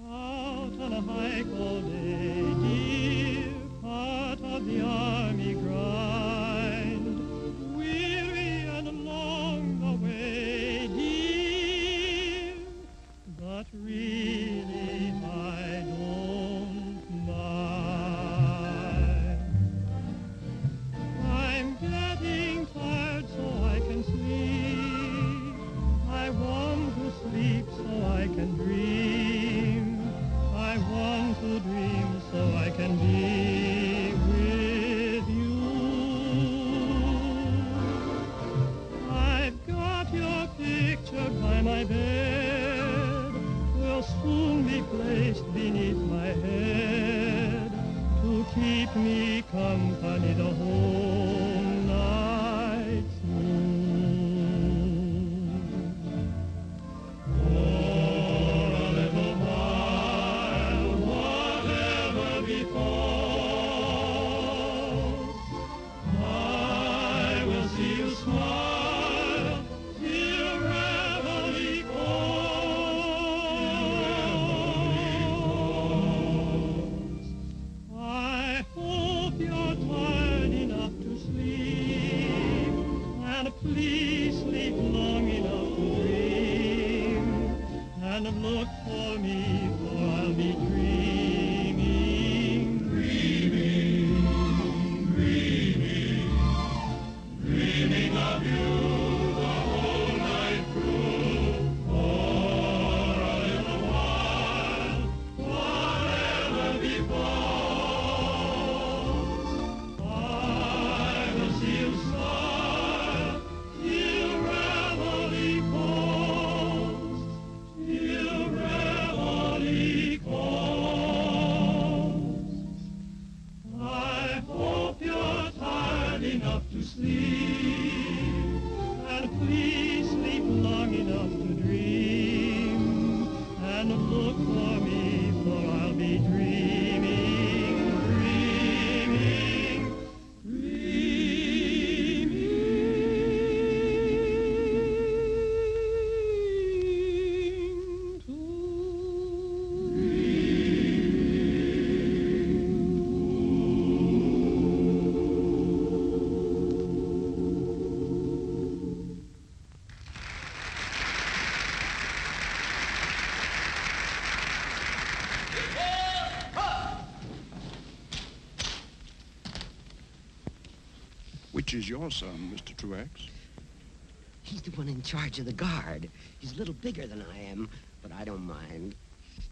Speaker 14: Out on a hike all day, dear, part of the army grind, weary and long the way, dear, but really I don't mind. I'm getting tired so I can sleep. I want to sleep so I can dream. I want to dream so I can be with you. I've got your picture by my bed. Will soon be placed beneath my head to keep me company the whole night through. For a little while, whatever befalls, I will see you smile till reveille calls. I hope you're tired look for me, for I'll be dreaming, dreaming, dreaming, dreaming of you the whole night through. For a little while, whatever befalls, I will see you smile till reveille calls, till reveille calls. I hope you're tired enough to sleep, and please sleep long enough to dream, and look for me, for I'll be dreaming, dreaming,
Speaker 15: Which is your son, Mr. Truex?
Speaker 12: He's the one in charge of the guard. He's a little bigger than I am, but I don't mind.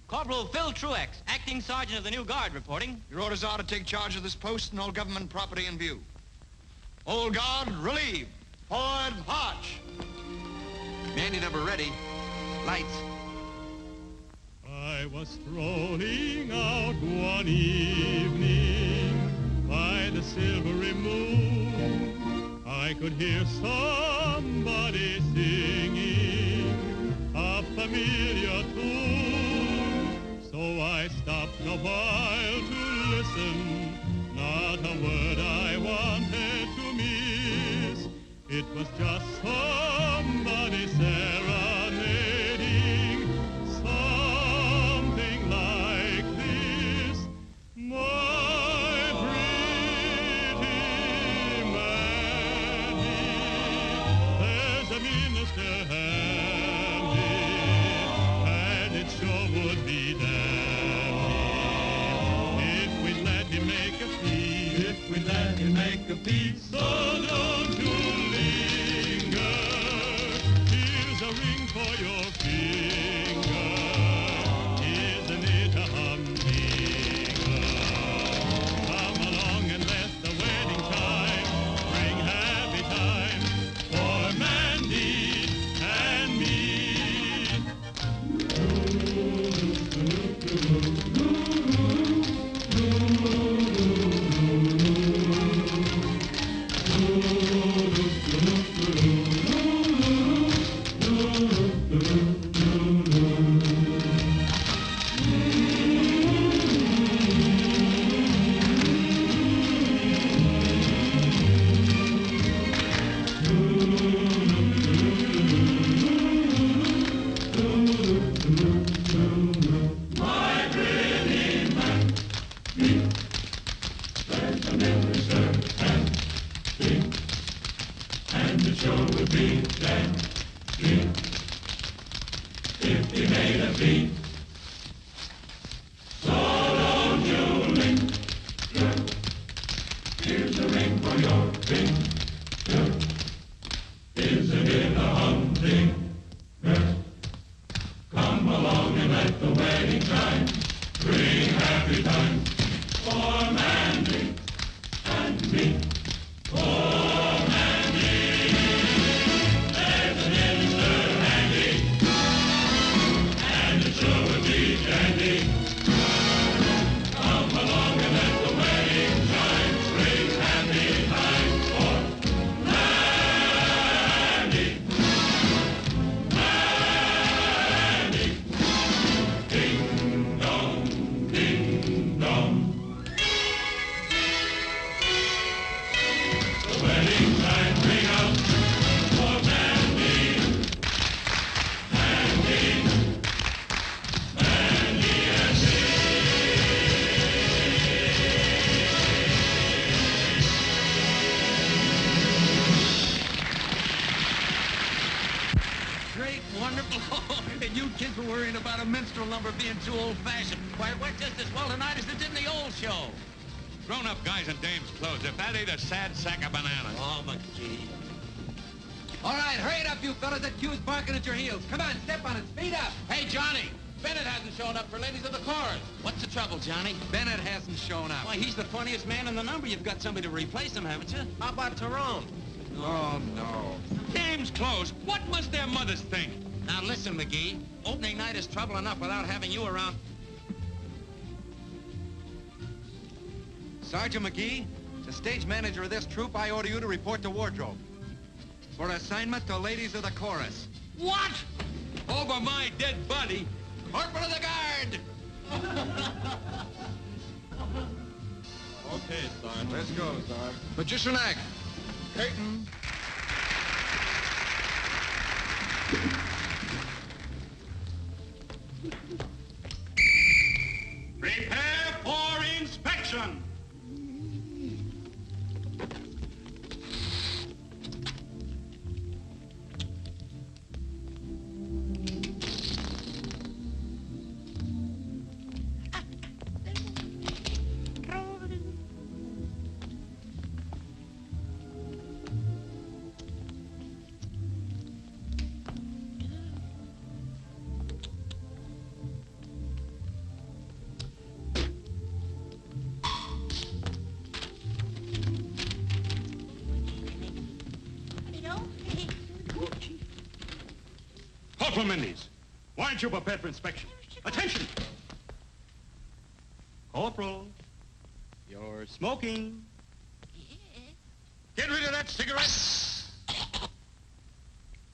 Speaker 22: Corporal Phil Truex, acting sergeant of the new guard, reporting.
Speaker 19: Your orders are to take charge of this post and all government property in view. Old guard, relieve. Forward, march.
Speaker 11: Mandy number ready. Lights.
Speaker 14: I was strolling out one evening by the silvery moon. I could hear somebody singing a familiar tune. So I stopped a while to listen. Not a word I wanted to miss. It was just somebody serenading, something like this. My pretty Mandy, there's a minister handy, and it sure would be dandy if we'd let him make a peace, if we'd let him make a peace. So don't you linger, here's a ring for your finger, isn't it a humdinger? Come along and let the wedding chime bring happy times for Mandy and me. My pretty Mandy, there's a minister handy, and it sure would be dandy if he made a beat. So don't you linger, here's a ring for your finger, isn't it a humdinger? Come along and let the wedding chime bring happy times for Mandy and me. For Mandy, there's a minister handy, and it sure
Speaker 10: great, wonderful. And you kids were worrying about a minstrel number being too old-fashioned. Why, it went just as well tonight as it did in the old show.
Speaker 9: Grown-up guys in dames' clothes. If that ain't a sad sack of bananas.
Speaker 10: Oh, McGee.
Speaker 18: All right, hurry it up, you fellas. That cue's barking at your heels. Come on, step on it. Speed up.
Speaker 10: Hey, Johnny. Bennett hasn't shown up for Ladies of the Chorus. What's the trouble, Johnny?
Speaker 18: Bennett hasn't shown up.
Speaker 10: Why, he's the funniest man in the number. You've got somebody to replace him, haven't you?
Speaker 18: How about Tyrone?
Speaker 15: Oh, no.
Speaker 9: Game's closed. What must their mothers think?
Speaker 10: Now, listen, McGee. Opening night is trouble enough without having you around.
Speaker 18: Sergeant McGee, the stage manager of this troupe, I order you to report to wardrobe. For assignment to Ladies of the Chorus.
Speaker 9: What? Over my dead body?
Speaker 10: Corporal of the Guard!
Speaker 16: Okay, Sergeant. Let's go, Sergeant.
Speaker 18: Magician act.
Speaker 16: Curtain.
Speaker 9: Prepare for inspection. Corporal Mendes, why aren't you prepared for inspection? Attention! Corporal, you're smoking. Get rid of that cigarette.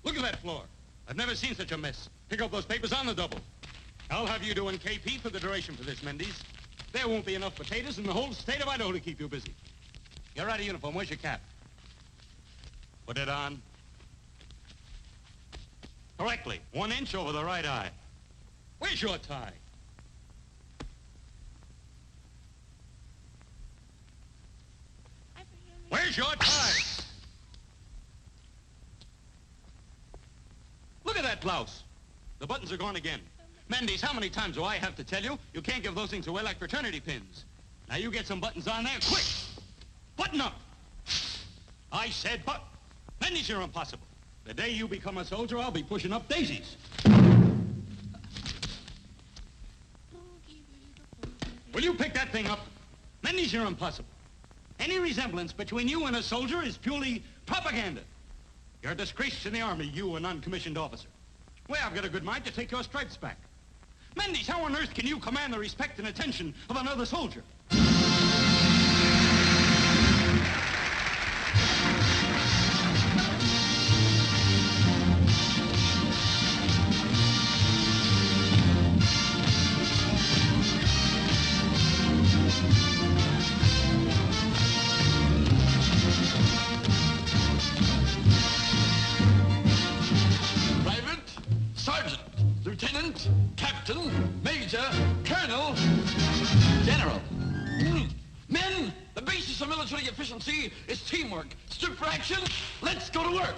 Speaker 9: Look at that floor. I've never seen such a mess. Pick up those papers on the double. I'll have you doing KP for the duration for this, Mendes. There won't be enough potatoes in the whole state of Idaho to keep you busy. You're out of uniform. Where's your cap? Put it on. Correctly. 1 inch over the right eye. Where's your tie? Where's your tie? Look at that blouse. The buttons are gone again. Mendes, how many times do I have to tell you? You can't give those things away like fraternity pins. Now you get some buttons on there, quick! Button up! I said Mendes, you're impossible. The day you become a soldier, I'll be pushing up daisies. Will you pick that thing up? Mendes, you're impossible. Any resemblance between you and a soldier is purely propaganda. You're a disgrace in the Army, you, a non-commissioned officer. Well, I've got a good mind to take your stripes back. Mendes, how on earth can you command the respect and attention of another soldier?
Speaker 2: Lieutenant, Captain, Major, Colonel, General. Men, the basis of military efficiency is teamwork. Stripped for action, let's go to work.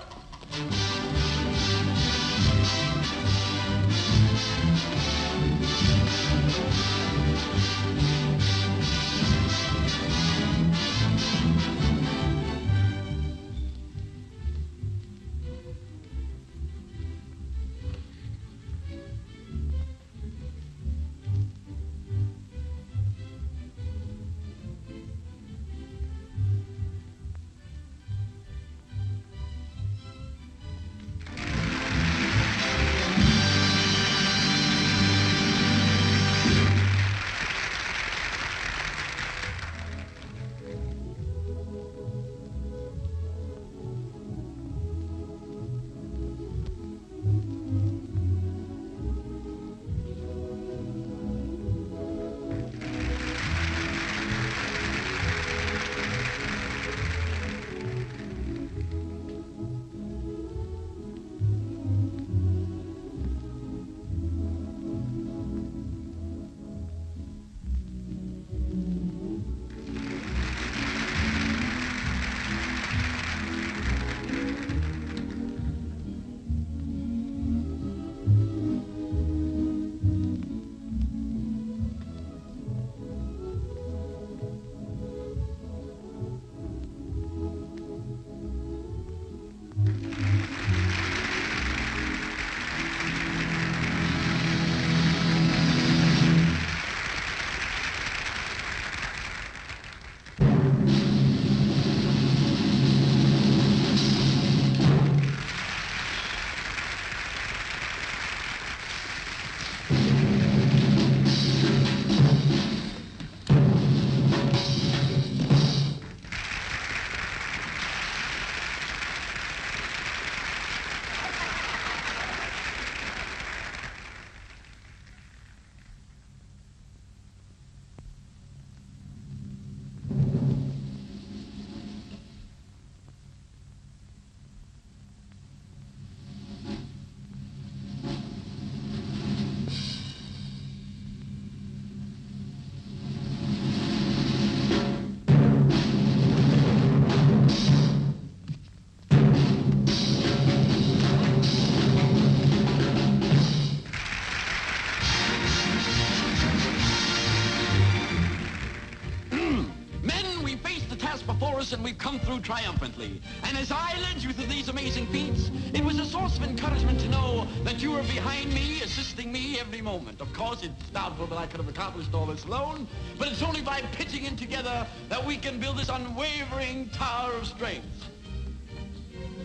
Speaker 2: us, and we've come through triumphantly. And as I led you through these amazing feats, it was a source of encouragement to know that you were behind me, assisting me every moment. Of course, it's doubtful that I could have accomplished all this alone, but it's only by pitching in together that we can build this unwavering tower of strength.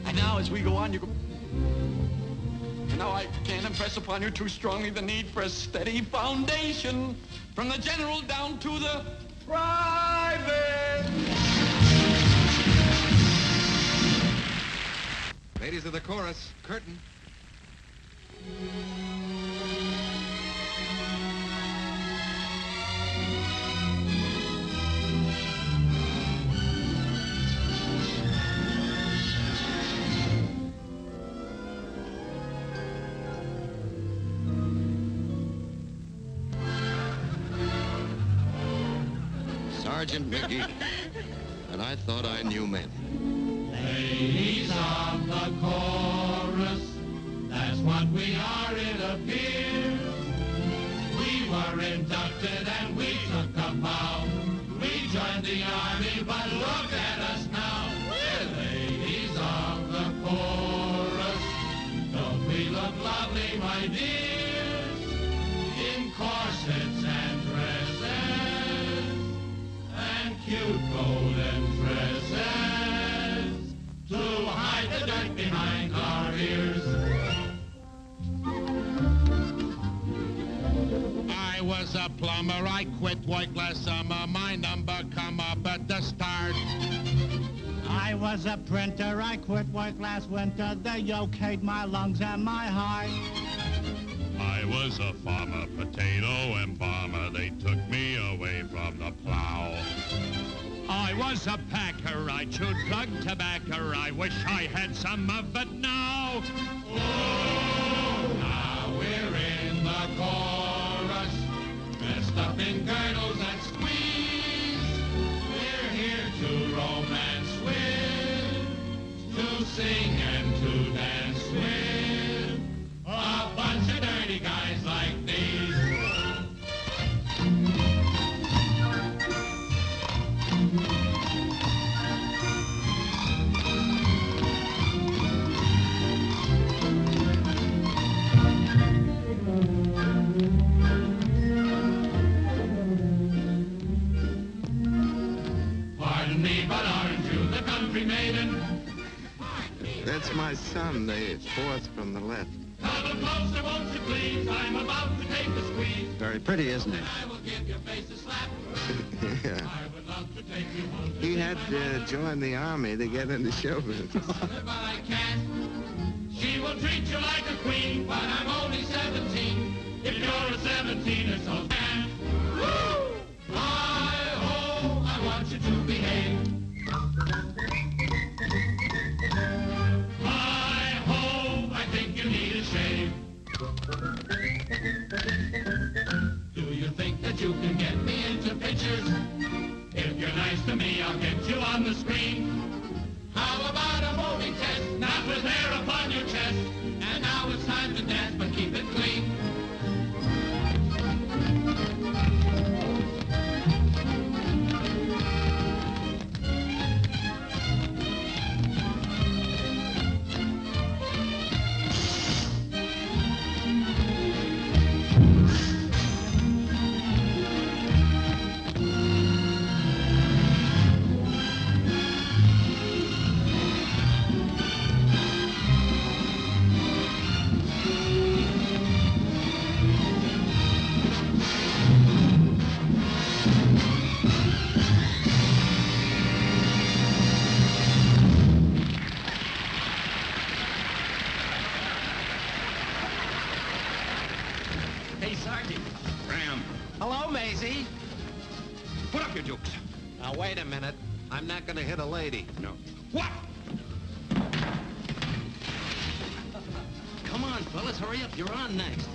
Speaker 2: And now, as we go on, and now I can't impress upon you too strongly the need for a steady foundation, from the general down to the private.
Speaker 17: Ladies of the chorus, curtain.
Speaker 11: Sergeant Mickey, and I thought I knew men.
Speaker 14: Ladies of the chorus, that's what we are, it appears. We were inducted and we took a bow. We joined the army, but look at us now. We're ladies of the chorus. Don't we look lovely, my dears? In corsets and dresses and cute golden tresses to hide the dirt behind our ears.
Speaker 1: I was a plumber, I quit work last summer. My number come up at the start.
Speaker 3: I was a printer, I quit work last winter. They okayed my lungs and my heart.
Speaker 9: I was a farmer, potato embalmer. They took me away from the plow. I was a packer, I chewed plug tobacco. I wish I had some of it now.
Speaker 14: Oh, now we're in the chorus, dressed up in girdles and squeeze. We're here to romance with, to sing and to dance with, a bunch of dirty guys like these. Pardon me, but aren't you the country maiden?
Speaker 11: That's my son, the fourth from the left.
Speaker 14: Come closer, won't you please? I'm about to take a squeeze.
Speaker 11: Very pretty, isn't he?
Speaker 14: I will give your face a slap.
Speaker 11: Yeah.
Speaker 14: I would love to take you home.
Speaker 11: He had to join the army to get into show business.
Speaker 14: But I can't. She will treat you like a queen, but I'm only 17. If you're a 17, so can. Woo! Hi-ho, I want you to behave. Hi-ho, I think you need a shave. Do you think that you can get me into pictures? If you're nice to me, I'll get you on the screen. How about a movie test, not with hair upon your chest? And now it's time to dance, but keep it clean.
Speaker 2: Hey, Sergeant.
Speaker 18: Graham.
Speaker 2: Hello, Maisie.
Speaker 18: Put up your jokes.
Speaker 17: Now, wait a minute. I'm not going to hit a lady.
Speaker 18: No. What?
Speaker 10: Come on, fellas, hurry up. You're on next.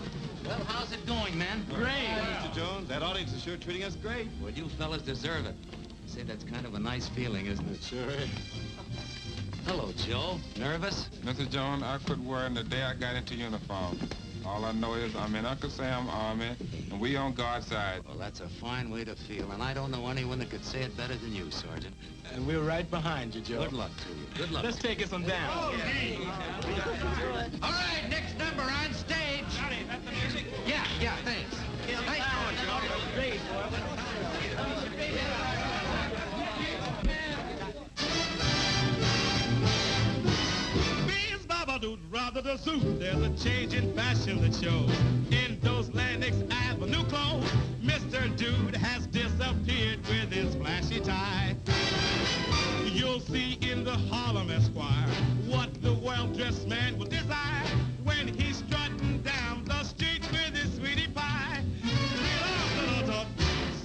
Speaker 10: Well, how's it going, man?
Speaker 8: Great. Mr. Jones, that audience is sure treating us great.
Speaker 10: Well, you fellas deserve it. Say, that's kind of a nice feeling, isn't it?
Speaker 8: Sure is.
Speaker 10: Hello, Joe. Nervous?
Speaker 6: Mrs. Joan, I quit worrying the day I got into uniform. All I know is I'm in Uncle Sam's army, and we on God's side.
Speaker 10: Well, that's a fine way to feel, and I don't know anyone that could say it better than you, Sergeant.
Speaker 13: And we're right behind you, Joe.
Speaker 10: Good luck to you. Good luck.
Speaker 13: Let's take us on down.
Speaker 10: Oh,
Speaker 20: All right, next number on stage.
Speaker 13: Johnny, that's the music?
Speaker 20: Yeah, thanks. Nice going,
Speaker 3: Rather the zoo, there's a change in fashion that shows. In those Lennox Avenue clothes, Mr. Dude has disappeared with his flashy tie. You'll see in the Harlem Esquire what the well-dressed man will desire when he's strutting down the street with his sweetie pie.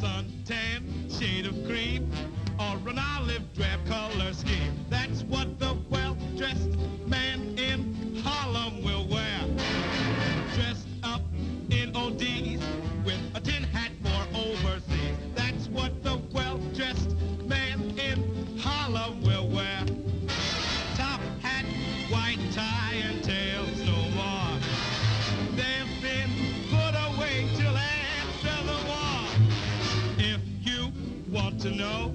Speaker 3: Suntan, shade of cream, or an olive drab color scheme. That's what the well-dressed man in Harlem will wear. Dressed up in ODs with a tin hat for overseas. That's what the well-dressed man in Harlem will wear. Top hat, white tie, and tails no more. They've been put away till after the war. If you want to know,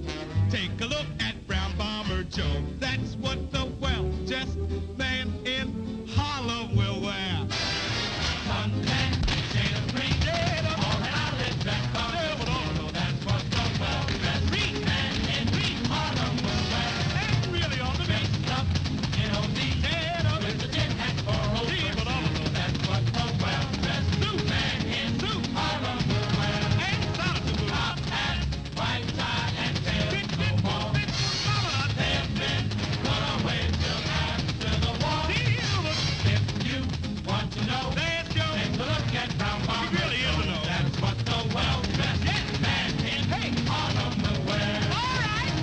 Speaker 3: take a look at Brown Bomber Joe. That's what the well-dressed man in Harlem will wear. Suntan, shade of green, or an olive drab color. That's what the well-dressed man in Harlem will wear. And really on the dressed up in OD, with the tin hat for overseas. That's what the well-dressed man in Harlem will wear. And solid top hat, white tie, and tails no more. They've been put away till after the war. If you want to know, take a look at Brown Bomber Joe. That's what the well-dressed man in Harlem will wear. All right.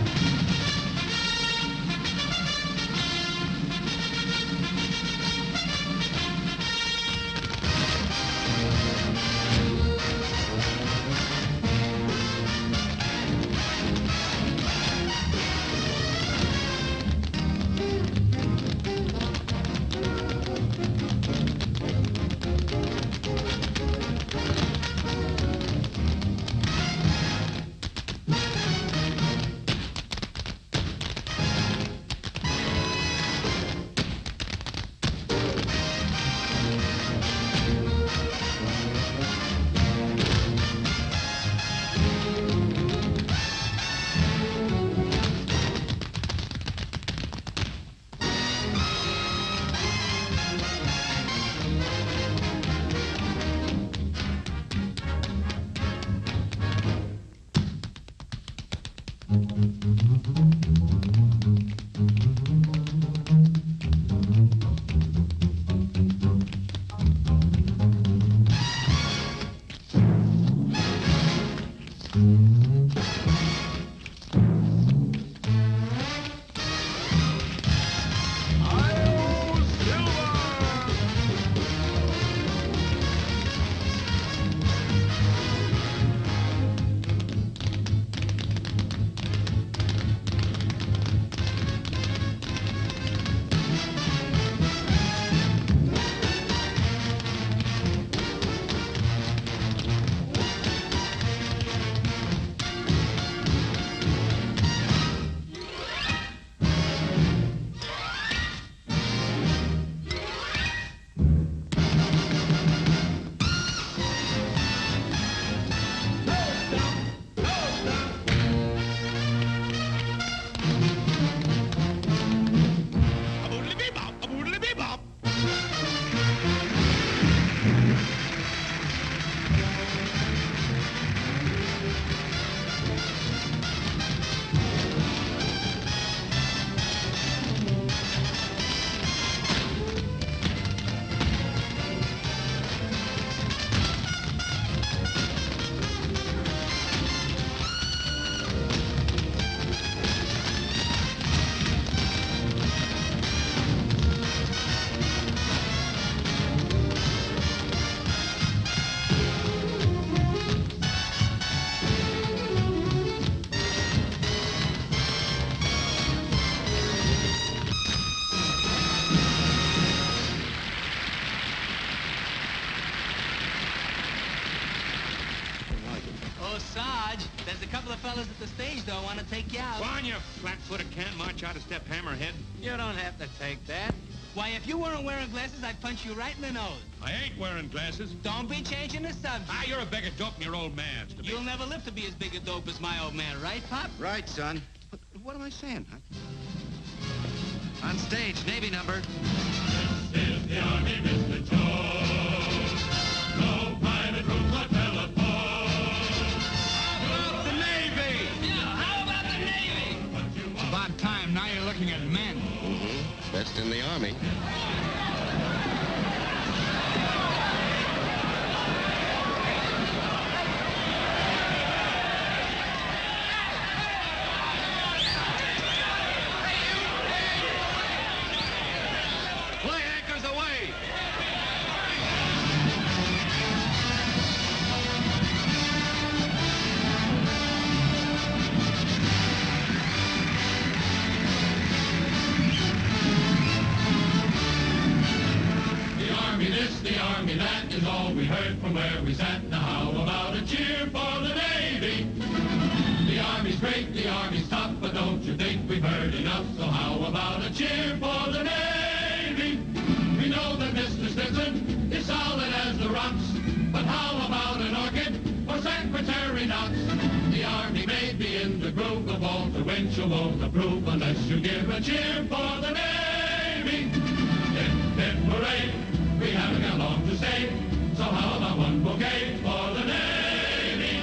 Speaker 22: Hello, Sarge. There's a couple of fellas at the stage, though, want to take you out.
Speaker 9: Go on, you flat-footed can march out a step hammerhead.
Speaker 22: You don't have to take that. Why, if you weren't wearing glasses, I'd punch you right in the nose.
Speaker 9: I ain't wearing glasses.
Speaker 22: Don't be changing the subject.
Speaker 9: Ah, you're a bigger dope than your old man.
Speaker 22: You'll never live to be as big a dope as my old man, right, Pop?
Speaker 11: Right, son. What am I saying?
Speaker 17: On stage, Navy number.
Speaker 14: This is the Army, Mr. Jones. No private rooms or telephone.
Speaker 9: How about the Navy?
Speaker 22: Yeah, how about the Navy?
Speaker 9: It's about time. Now you're looking at men.
Speaker 11: Mm-hmm. Best in the Army.
Speaker 9: Play anchors away.
Speaker 14: The Army this, the Army that is all we heard from where we sat. Now how about a cheer for the Navy? The Army's great, the Army's tough, but don't you think we've heard enough? So how about a cheer for the Navy? We know that Mr. Stinson is solid as the rocks, but how about an orchid or Secretary Knox? The Army may be in the groove, but Walter Winchell won't approve unless you give a cheer for the Navy. Hip, hip, hooray, we haven't got long to stay, so how about one bouquet for the Navy?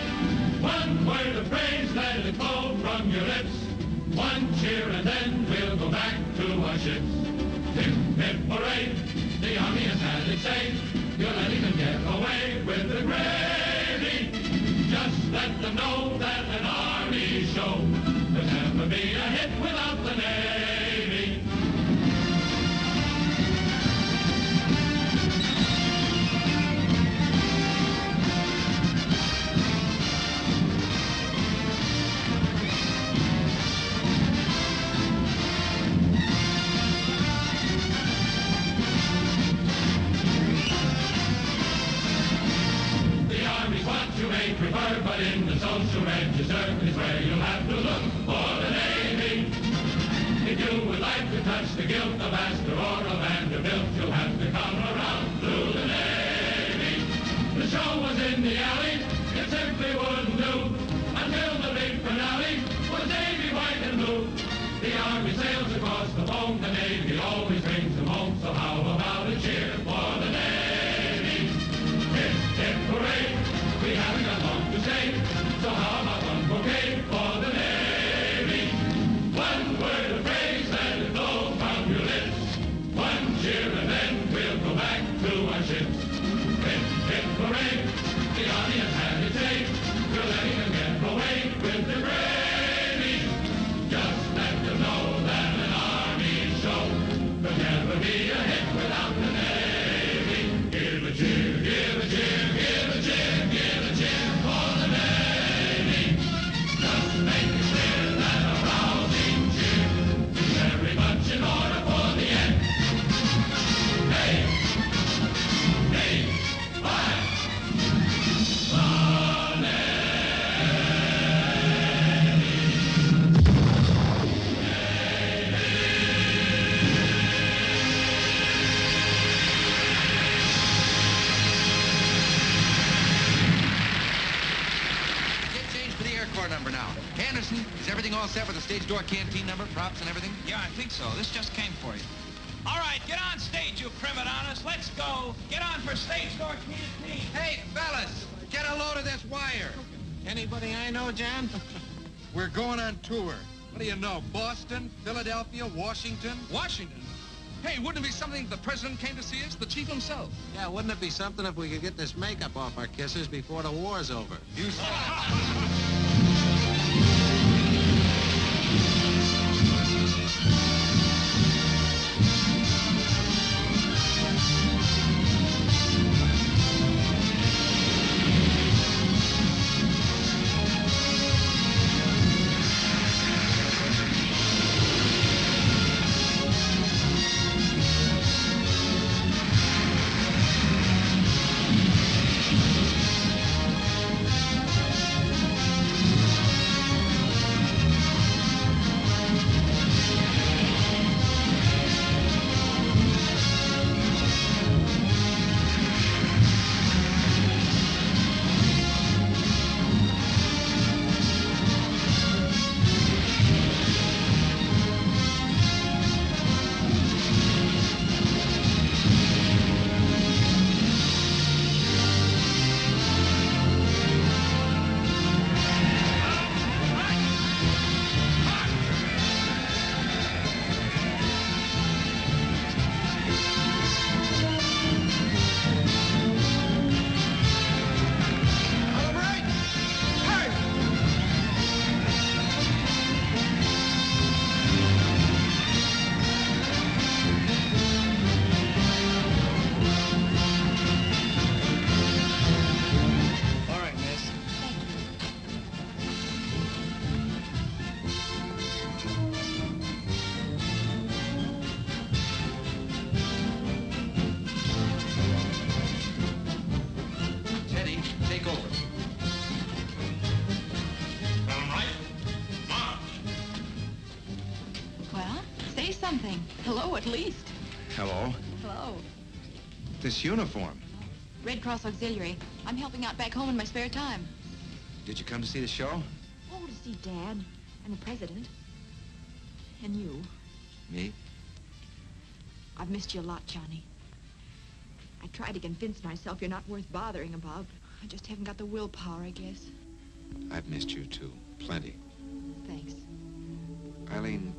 Speaker 14: One word of praise, let it flow from your lips. One cheer and then we'll go back to our ships. Hip, hip, hooray, the Army has had its say. You're letting them get away with the gravy. Just let them know that an Army show could never be a hit without the Navy. The Army's what you may prefer, but in the social register is where you'll have to look for the Navy. If you would like to touch the guilt of Astor or of Vanderbilt, you'll have to come around through the Navy. The show was in the alley, it simply wouldn't do, until the big finale was Navy white and blue. The Army sails across the foam, the Navy always brings them home, so how about a cheer for the Navy? Hip, hip, hooray, we haven't got long to stay, so how about one bouquet for the Navy? One word of praise, let it flow from your lips. One cheer and then we'll go back to our ships. Hip, hip, hooray, the Army has had its day. We're letting them get away with the gravy. Just let them know that an Army show could never be a hit without the Navy. Give a cheer, give a cheer, give a cheer, give a cheer for the Navy. Just make it clear that a rousing cheer is very much in order for the end. Hey, hey, fire, the Navy.
Speaker 17: Get changed for the Air Corps number now. Anderson, is everything all set with the stage door canteen number, props and everything?
Speaker 5: Yeah, I think so. This just came for you. All right, get on stage, you prima donnas. Let's go. Get on for stage door canteen.
Speaker 18: Hey, fellas, get a load of this wire. Anybody I know, John?
Speaker 7: We're going on tour. What do you know, Boston, Philadelphia, Washington?
Speaker 5: Washington? Hey, wouldn't it be something if the president came to see us, the chief himself?
Speaker 18: Yeah, wouldn't it be something if we could get this makeup off our kisses before the war's over?
Speaker 7: You
Speaker 4: something. Hello, at least.
Speaker 17: Hello.
Speaker 4: Hello.
Speaker 17: This uniform.
Speaker 4: Red Cross Auxiliary. I'm helping out back home in my spare time.
Speaker 17: Did you come to see the show?
Speaker 4: Oh, to see Dad and the President. And you.
Speaker 17: Me?
Speaker 4: I've missed you a lot, Johnny. I try to convince myself you're not worth bothering about. I just haven't got the willpower, I guess.
Speaker 17: I've missed you, too. Plenty.
Speaker 4: Thanks.
Speaker 17: Eileen,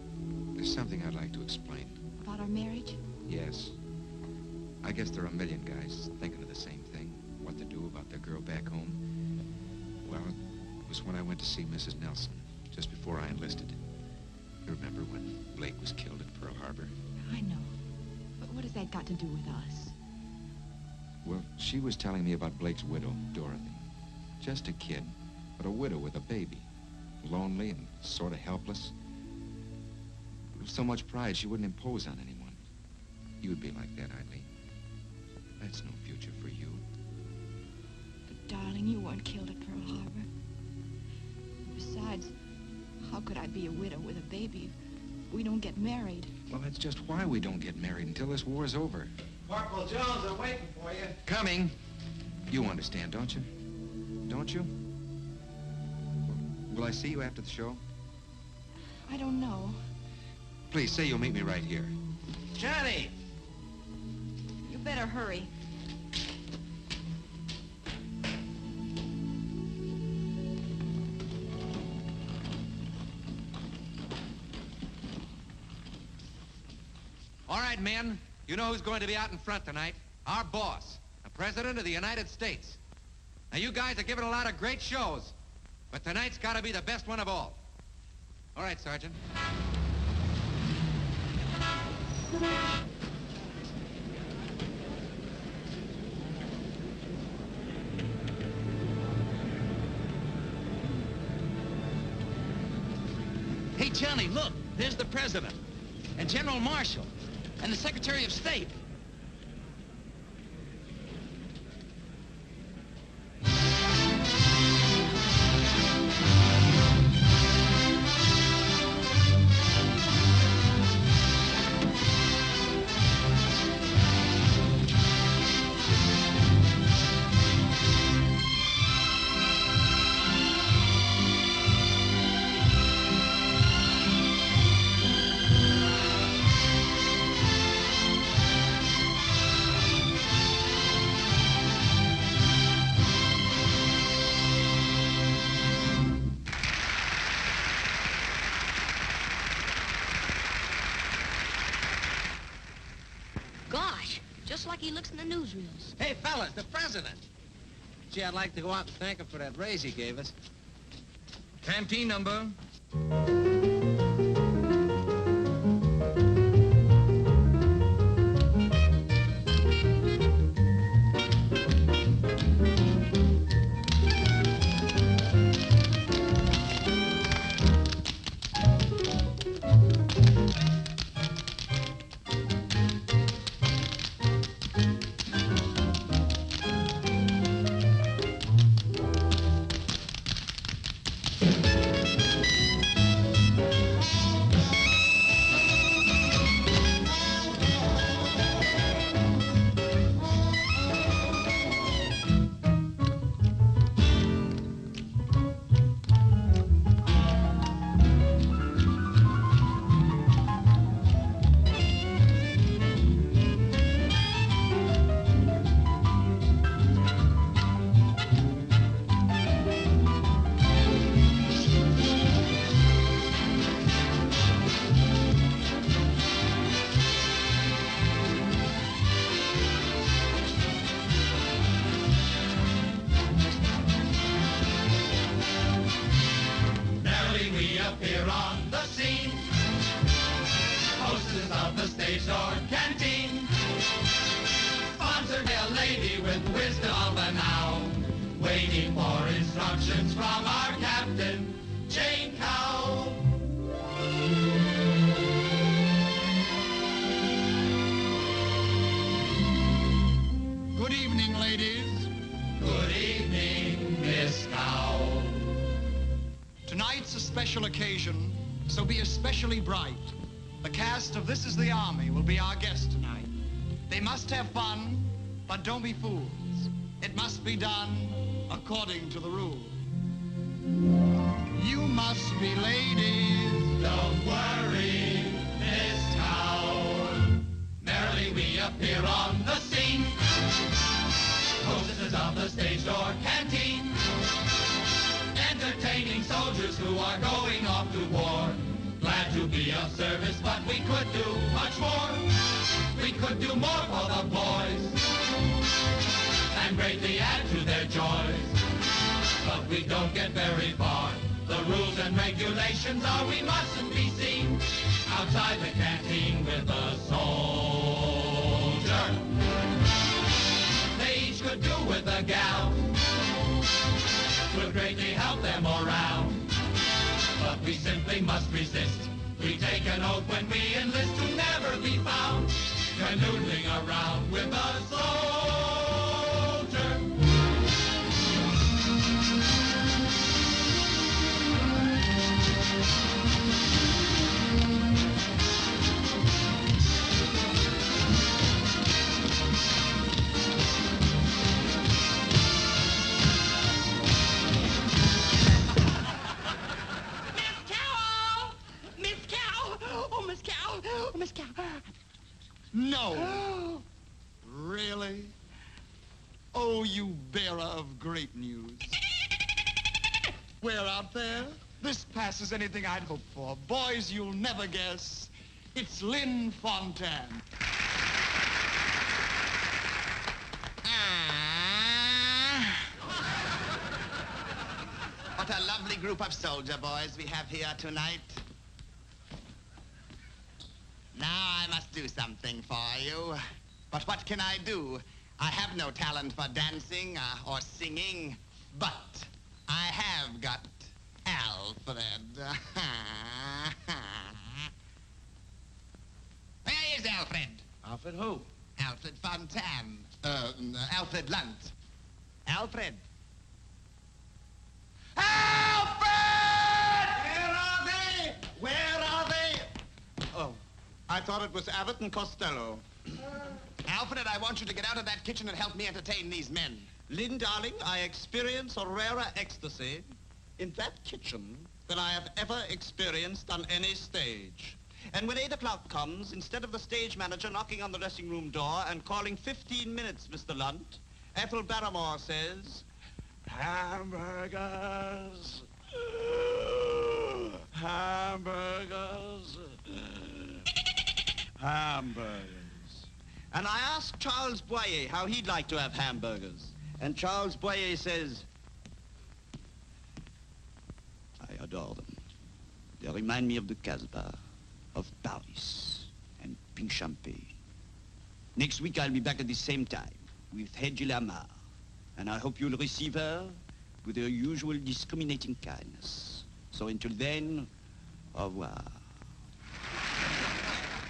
Speaker 17: there's something I'd like to explain.
Speaker 4: About our marriage?
Speaker 17: Yes. I guess there are a million guys thinking of the same thing. What to do about their girl back home. Well, it was when I went to see Mrs. Nelson, just before I enlisted. You remember when Blake was killed at Pearl Harbor?
Speaker 4: I know. But what has that got to do with us?
Speaker 17: Well, she was telling me about Blake's widow, Dorothy. Just a kid, but a widow with a baby. Lonely and sort of helpless. With so much pride, she wouldn't impose on anyone. You'd be like that, Eileen. That's no future for you.
Speaker 4: But, darling, you weren't killed at Pearl Harbor. Besides, how could I be a widow with a baby if we don't get married?
Speaker 17: Well, that's just why we don't get married until this war's over.
Speaker 18: Corporal Jones, I'm waiting for you.
Speaker 17: Coming. You understand, don't you? Don't you? Will I see you after the show?
Speaker 4: I don't know.
Speaker 17: Please, say you'll meet me right here.
Speaker 18: Johnny!
Speaker 4: You better hurry.
Speaker 18: All right, men. You know who's going to be out in front tonight? Our boss, the President of the United States. Now, you guys are giving a lot of great shows, but tonight's got to be the best one of all. All right, Sergeant.
Speaker 10: Hey, Johnny, look. There's the President and General Marshall and the Secretary of State.
Speaker 21: Just like he looks in the newsreels.
Speaker 18: Hey, fellas, the President. Gee, I'd like to go out and thank him for that raise he gave us.
Speaker 2: Canteen number.
Speaker 19: Tonight's a special occasion, so be especially bright. The cast of This Is the Army will be our guest tonight. They must have fun, but don't be fools. It must be done according to the rules. You must be ladies.
Speaker 14: Don't worry, Miss Town. Merrily we appear on the scene. Hostesses of the stage door canteen. Entertaining soldiers who are going off to war. Glad to be of service, but we could do much more. We could do more for the boys and greatly add to their joys. But we don't get very far. The rules and regulations are we mustn't be seen outside the canteen with a soldier. They each could do with a gal. Will greatly help their morale. But we simply must resist. We take an oath when we enlist to never be found canoodling around with a soldier.
Speaker 19: Miss Cow. No. Really? Oh, you bearer of great news. We're out there. This passes anything I'd hoped for. Boys, you'll never guess. It's Lynn Fontanne.
Speaker 12: What a lovely group of soldier boys we have here tonight. Now I must do something for you. But what can I do? I have no talent for dancing or singing, but I have got Alfred. Where is Alfred?
Speaker 10: Alfred who?
Speaker 12: Alfred Fontanne. Alfred Lunt. Alfred. Alfred! Where are they? Where are they? Oh, I thought it was Abbott and Costello. Alfred, I want you to get out of that kitchen and help me entertain these men.
Speaker 15: Lynn, darling, I experience a rarer ecstasy in that kitchen than I have ever experienced on any stage. And when 8 o'clock comes, instead of the stage manager knocking on the dressing room door and calling 15 minutes, Mr. Lunt, Ethel Barrymore says, hamburgers, hamburgers, hamburgers. And I asked Charles Boyer how he'd like to have hamburgers. And Charles Boyer says, I adore them. They remind me of the Casbah, of Paris, and pink champagne. Next week I'll be back at the same time with Hedgie Lamar. And I hope you'll receive her with her usual discriminating kindness. So until then, au revoir.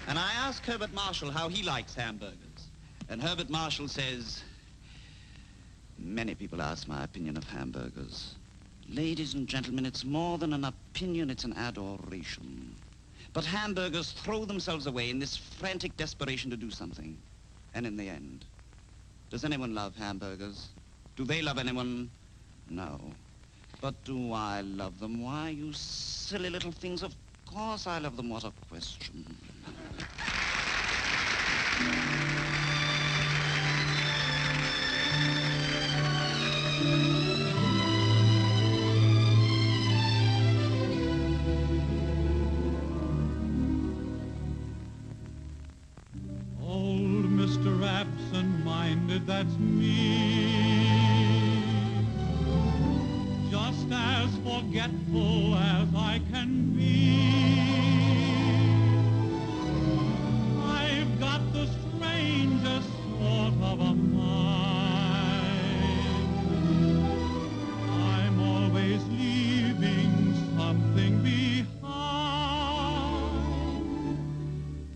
Speaker 15: And I asked Herbert Marshall how he likes hamburgers. And Herbert Marshall says, many people ask my opinion of hamburgers. Ladies and gentlemen, it's more than an opinion, it's an adoration. But hamburgers throw themselves away in this frantic desperation to do something. And in the end, does anyone love hamburgers? Do they love anyone? No. But do I love them? Why, you silly little things, of course I love them. What a question.
Speaker 3: Old Mr. Absent-Minded, that's me. Just as forgetful as I can be. I've got the strangest sort of a mind. I'm always leaving something behind.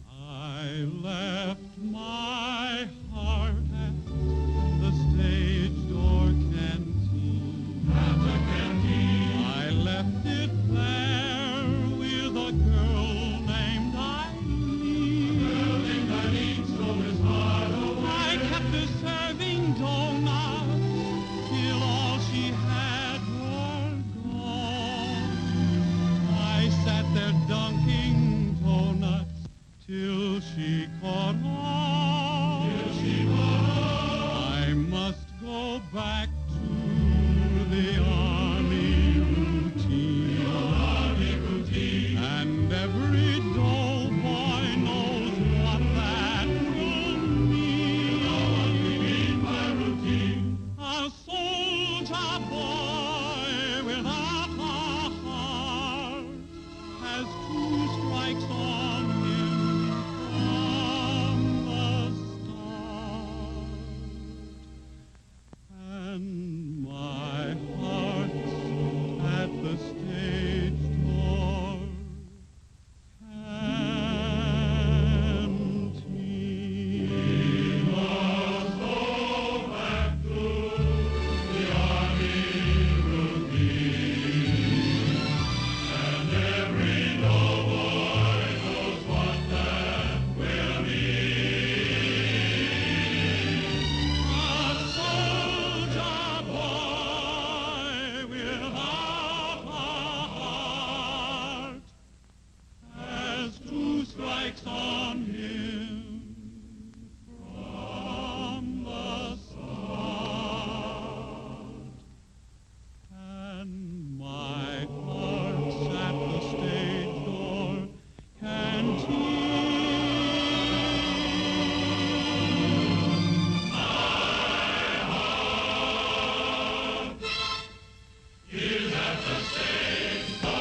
Speaker 3: I left my heart at the stage door canteen. At the canteen. I left it there with a go back to the army routine. And every dull boy knows what that will mean. What we mean by routine. A soldier boy without a heart has two strikes on him from the start. And my heart's at the stage door, canteen. We must go back to the army routine. And every dull boy knows what that will mean. A soldier boy without a heart has two strikes on him from the start. And my heart's at the stage door, canteen. Is at the stage door.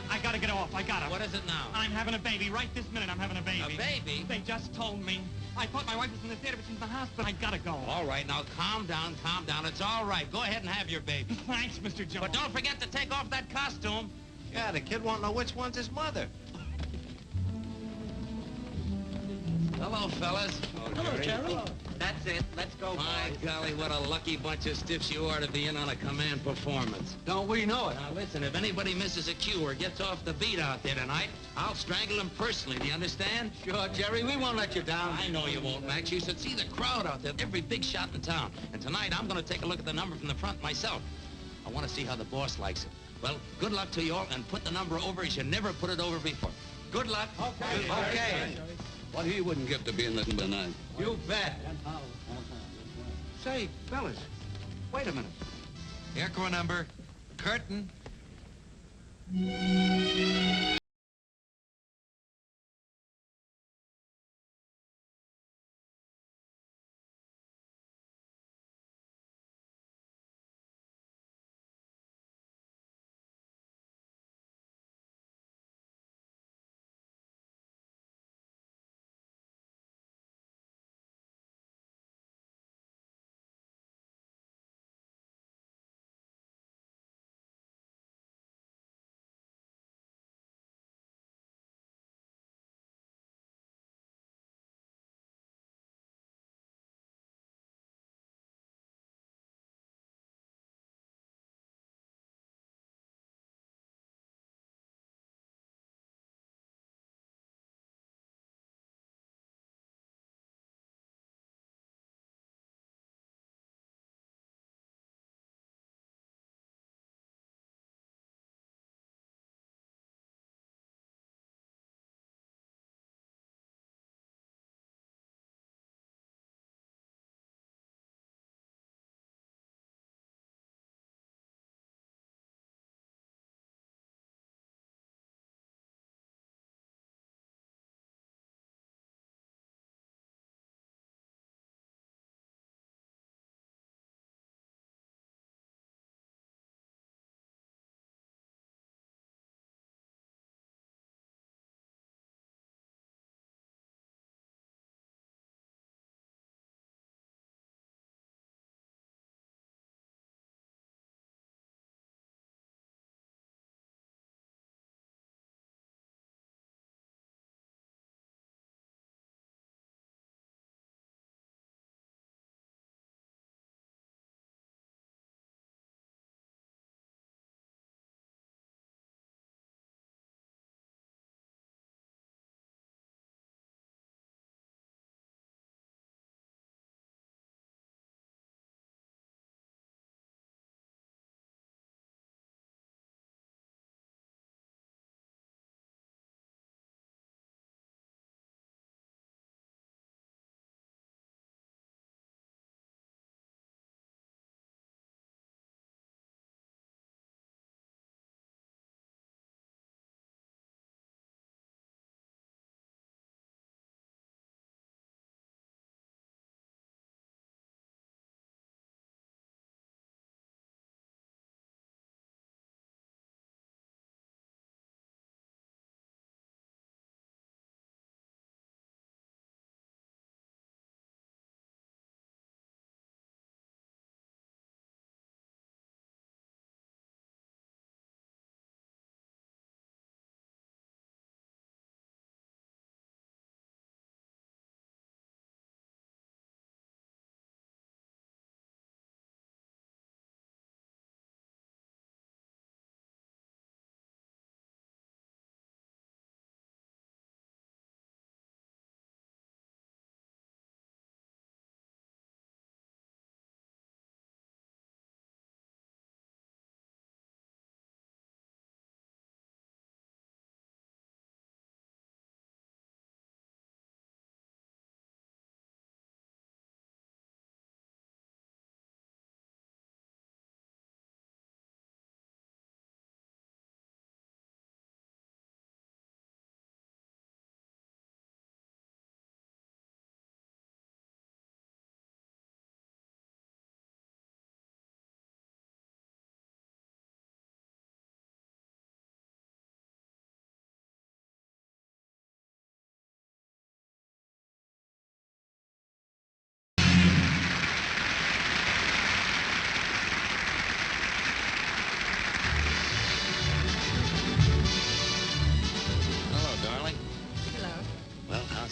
Speaker 22: I gotta get off. I gotta.
Speaker 10: What is it now?
Speaker 22: I'm having a baby. Right this minute, I'm having a baby.
Speaker 10: A baby?
Speaker 22: They just told me. I thought my wife was in the theater, but she's in the hospital. I gotta go.
Speaker 10: All right, now calm down, calm down. It's all right. Go ahead and have your baby.
Speaker 22: Thanks, Mr. Jones.
Speaker 10: But don't forget to take off that costume.
Speaker 8: Yeah, the kid won't know which one's his mother.
Speaker 10: Hello, fellas.
Speaker 22: Hello, Jerry.
Speaker 10: That's it. Let's go, My golly, what a lucky bunch of stiffs you are to be in on a command performance.
Speaker 2: Don't we know it?
Speaker 10: Now, listen, if anybody misses a cue or gets off the beat out there tonight, I'll strangle him personally. Do you understand?
Speaker 2: Sure, Jerry, we won't let you down.
Speaker 10: I know you won't, Max. You should see the crowd out there. Every big shot in town. And tonight, I'm going to take a look at the number from the front myself. I want to see how the boss likes it. Well, good luck to you all, and put the number over as you never put it over before. Good luck.
Speaker 2: Okay.
Speaker 10: Okay.
Speaker 1: What he wouldn't give to be in this tonight.
Speaker 2: You bet.
Speaker 18: Say, fellas, wait a minute. Airco number, curtain.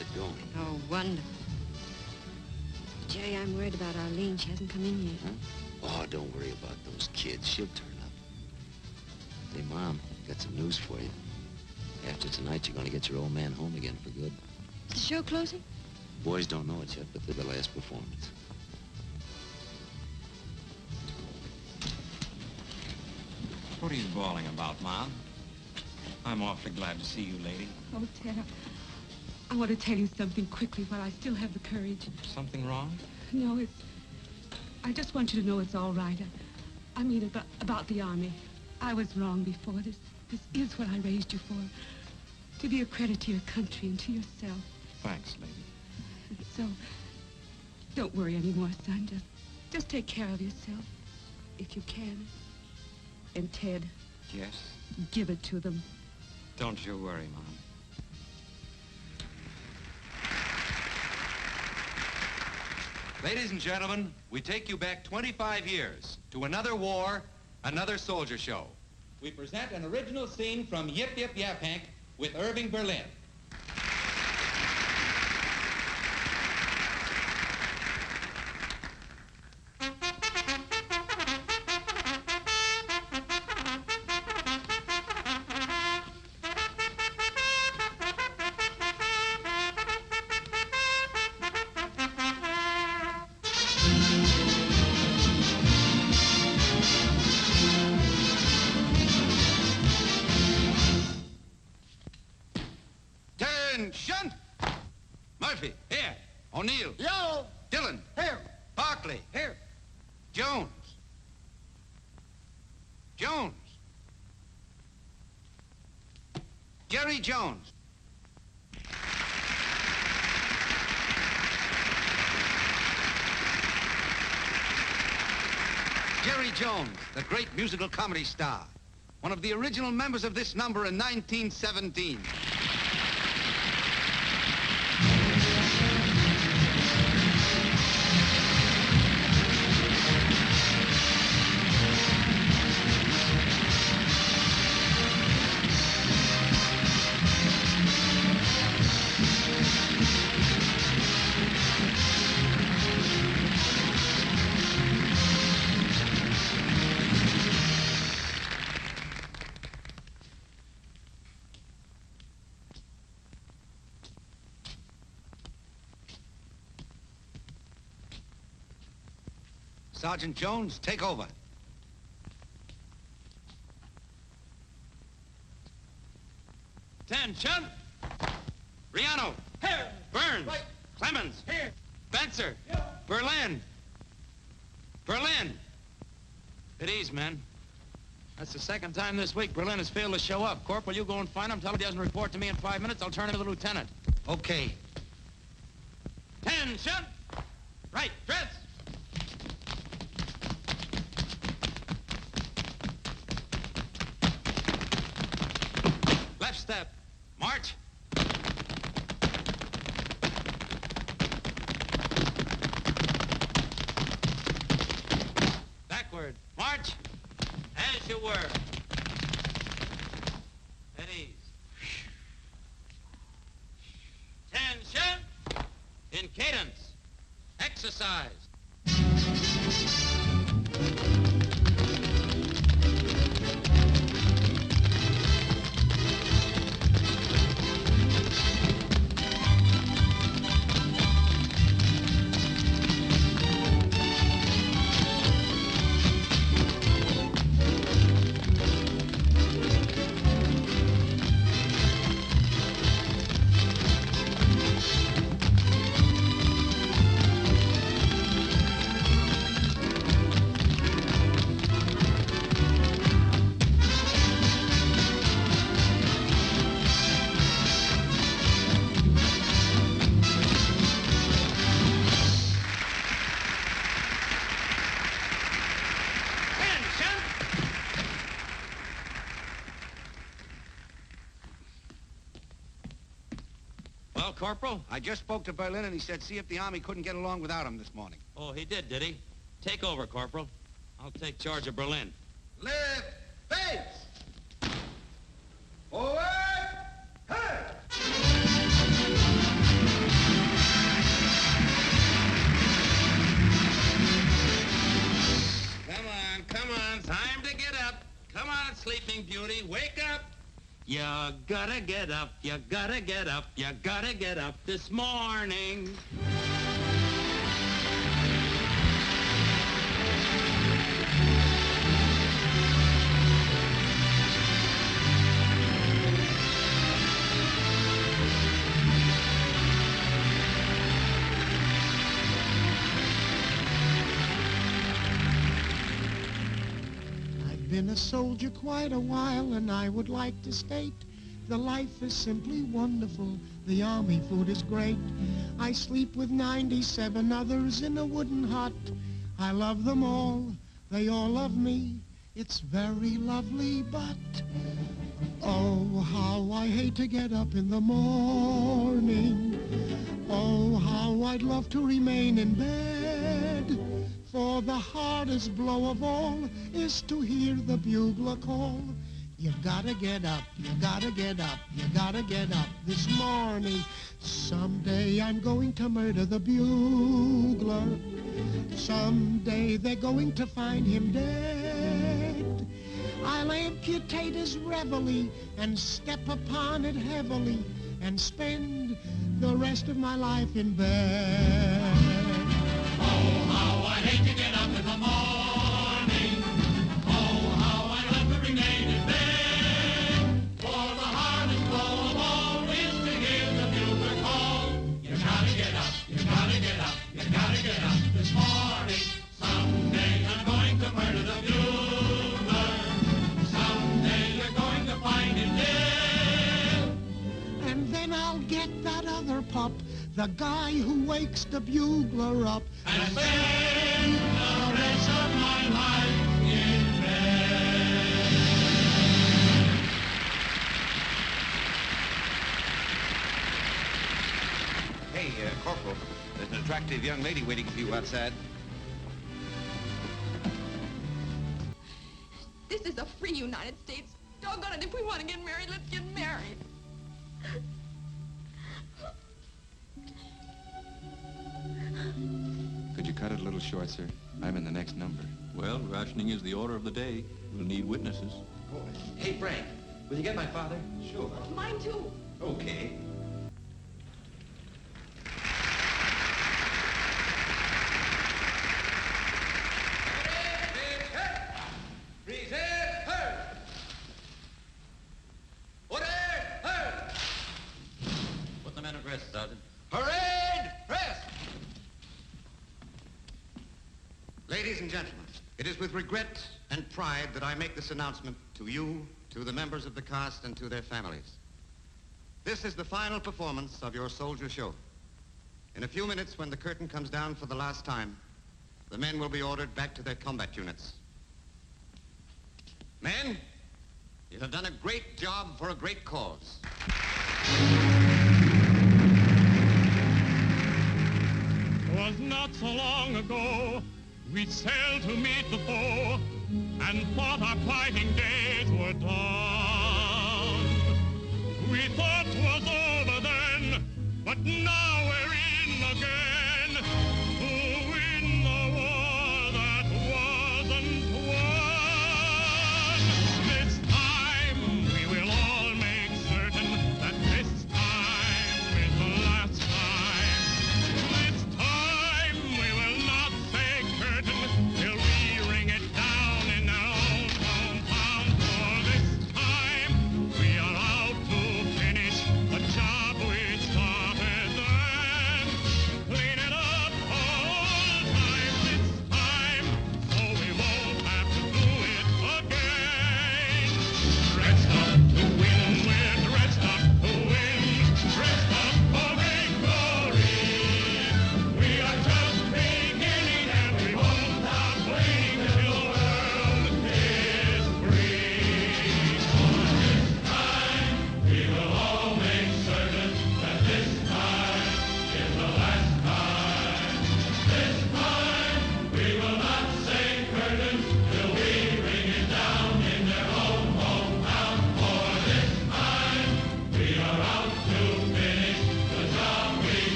Speaker 17: it going?
Speaker 21: Oh, wonderful. Jerry, I'm worried about Arlene. She hasn't come in yet.
Speaker 17: Huh? Oh, don't worry about those kids. She'll turn up. Hey, Mom, got some news for you. After tonight, you're going to get your old man home again for good.
Speaker 21: Is the show closing?
Speaker 17: Boys don't know it yet, but they're the last performance.
Speaker 13: What are you bawling about, Mom? I'm awfully glad to see you, lady.
Speaker 6: Oh, Ted, I want to tell you something quickly while I still have the courage.
Speaker 13: Something wrong?
Speaker 6: No, I just want you to know it's all right. I mean about the Army. I was wrong before. This is what I raised you for. To be a credit to your country and to yourself.
Speaker 13: Thanks, lady.
Speaker 6: So, don't worry anymore, son. Just take care of yourself, if you can. And Ted.
Speaker 13: Yes?
Speaker 6: Give it to them.
Speaker 13: Don't you worry, Mom.
Speaker 18: Ladies and gentlemen, we take you back 25 years to another war, another soldier show. We present an original scene from Yip Yip Yaphank with Irving Berlin. Attention! Murphy, here. O'Neill.
Speaker 19: Yo!
Speaker 18: Dillon.
Speaker 19: Here.
Speaker 18: Barkley.
Speaker 19: Here.
Speaker 18: Jones. Jones. Jerry Jones. Jerry Jones, the great musical comedy star. One of the original members of this number in 1917. Sergeant Jones, take over.
Speaker 10: Attention! Riano.
Speaker 2: Here.
Speaker 10: Burns.
Speaker 2: Right.
Speaker 10: Clemens.
Speaker 2: Here.
Speaker 10: Spencer. Berlin. Berlin. At ease, men. That's the second time this week Berlin has failed to show up. Corporal, you go and find him. Tell him he doesn't report to me in 5 minutes. I'll turn him to the lieutenant.
Speaker 18: Okay.
Speaker 10: Attention! Right, dress! Left step. March. Backward. March. As you were. At ease. Attention. In cadence. Exercise. Well, Corporal?
Speaker 18: I just spoke to Berlin and he said see if the Army couldn't get along without him this morning.
Speaker 10: Oh, he did he? Take over, Corporal. I'll take charge of Berlin.
Speaker 19: Left base. Forward. Hey!
Speaker 10: You gotta get up, you gotta get up, you gotta get up this morning.
Speaker 16: Been a soldier quite a while, and I would like to state the life is simply wonderful. The army food is great. I sleep with 97 others in a wooden hut. I love them all. They all love me. It's very lovely, but oh, how I hate to get up in the morning. Oh, how I'd love to remain in bed. For the hardest blow of all is to hear the bugler call. You gotta get up, you gotta get up, you gotta get up this morning. Someday I'm going to murder the bugler. Someday they're going to find him dead. I'll amputate his reveille and step upon it heavily and spend the rest of my life in bed.
Speaker 14: Oh, how I hate to get up in the morning. Oh, how I love to remain in bed. For the hardest blow of all is to hear the bugler call. You gotta get up, you gotta get up, you gotta get up this morning. Someday I'm going to murder the bugler. Someday you're going to find him dead.
Speaker 16: And then I'll get that other pup, the guy who wakes the bugler up.
Speaker 14: And spend the rest of my life in bed.
Speaker 8: Hey, Corporal, there's an attractive young lady waiting for you outside.
Speaker 4: This is a free United States. Doggone it, if we want to get married, let's get married.
Speaker 17: Could you cut it a little short, sir? I'm in the next number.
Speaker 20: Well, rationing is the order of the day. We'll need witnesses.
Speaker 8: Hey, Frank, will you get my father? Sure.
Speaker 4: Mine too.
Speaker 8: Okay.
Speaker 10: Put the men at rest, Sergeant.
Speaker 11: Parade! Rest! Ladies and gentlemen, it is with regret and pride that I make this announcement to you, to the members of the cast, and to their families. This is the final performance of your soldier show. In a few minutes, when the curtain comes down for the last time, the men will be ordered back to their combat units. Men, you have done a great job for a great cause.
Speaker 3: Was not so long ago, we sailed to meet the foe, and thought our fighting days were done. We thought 'twas over then, but now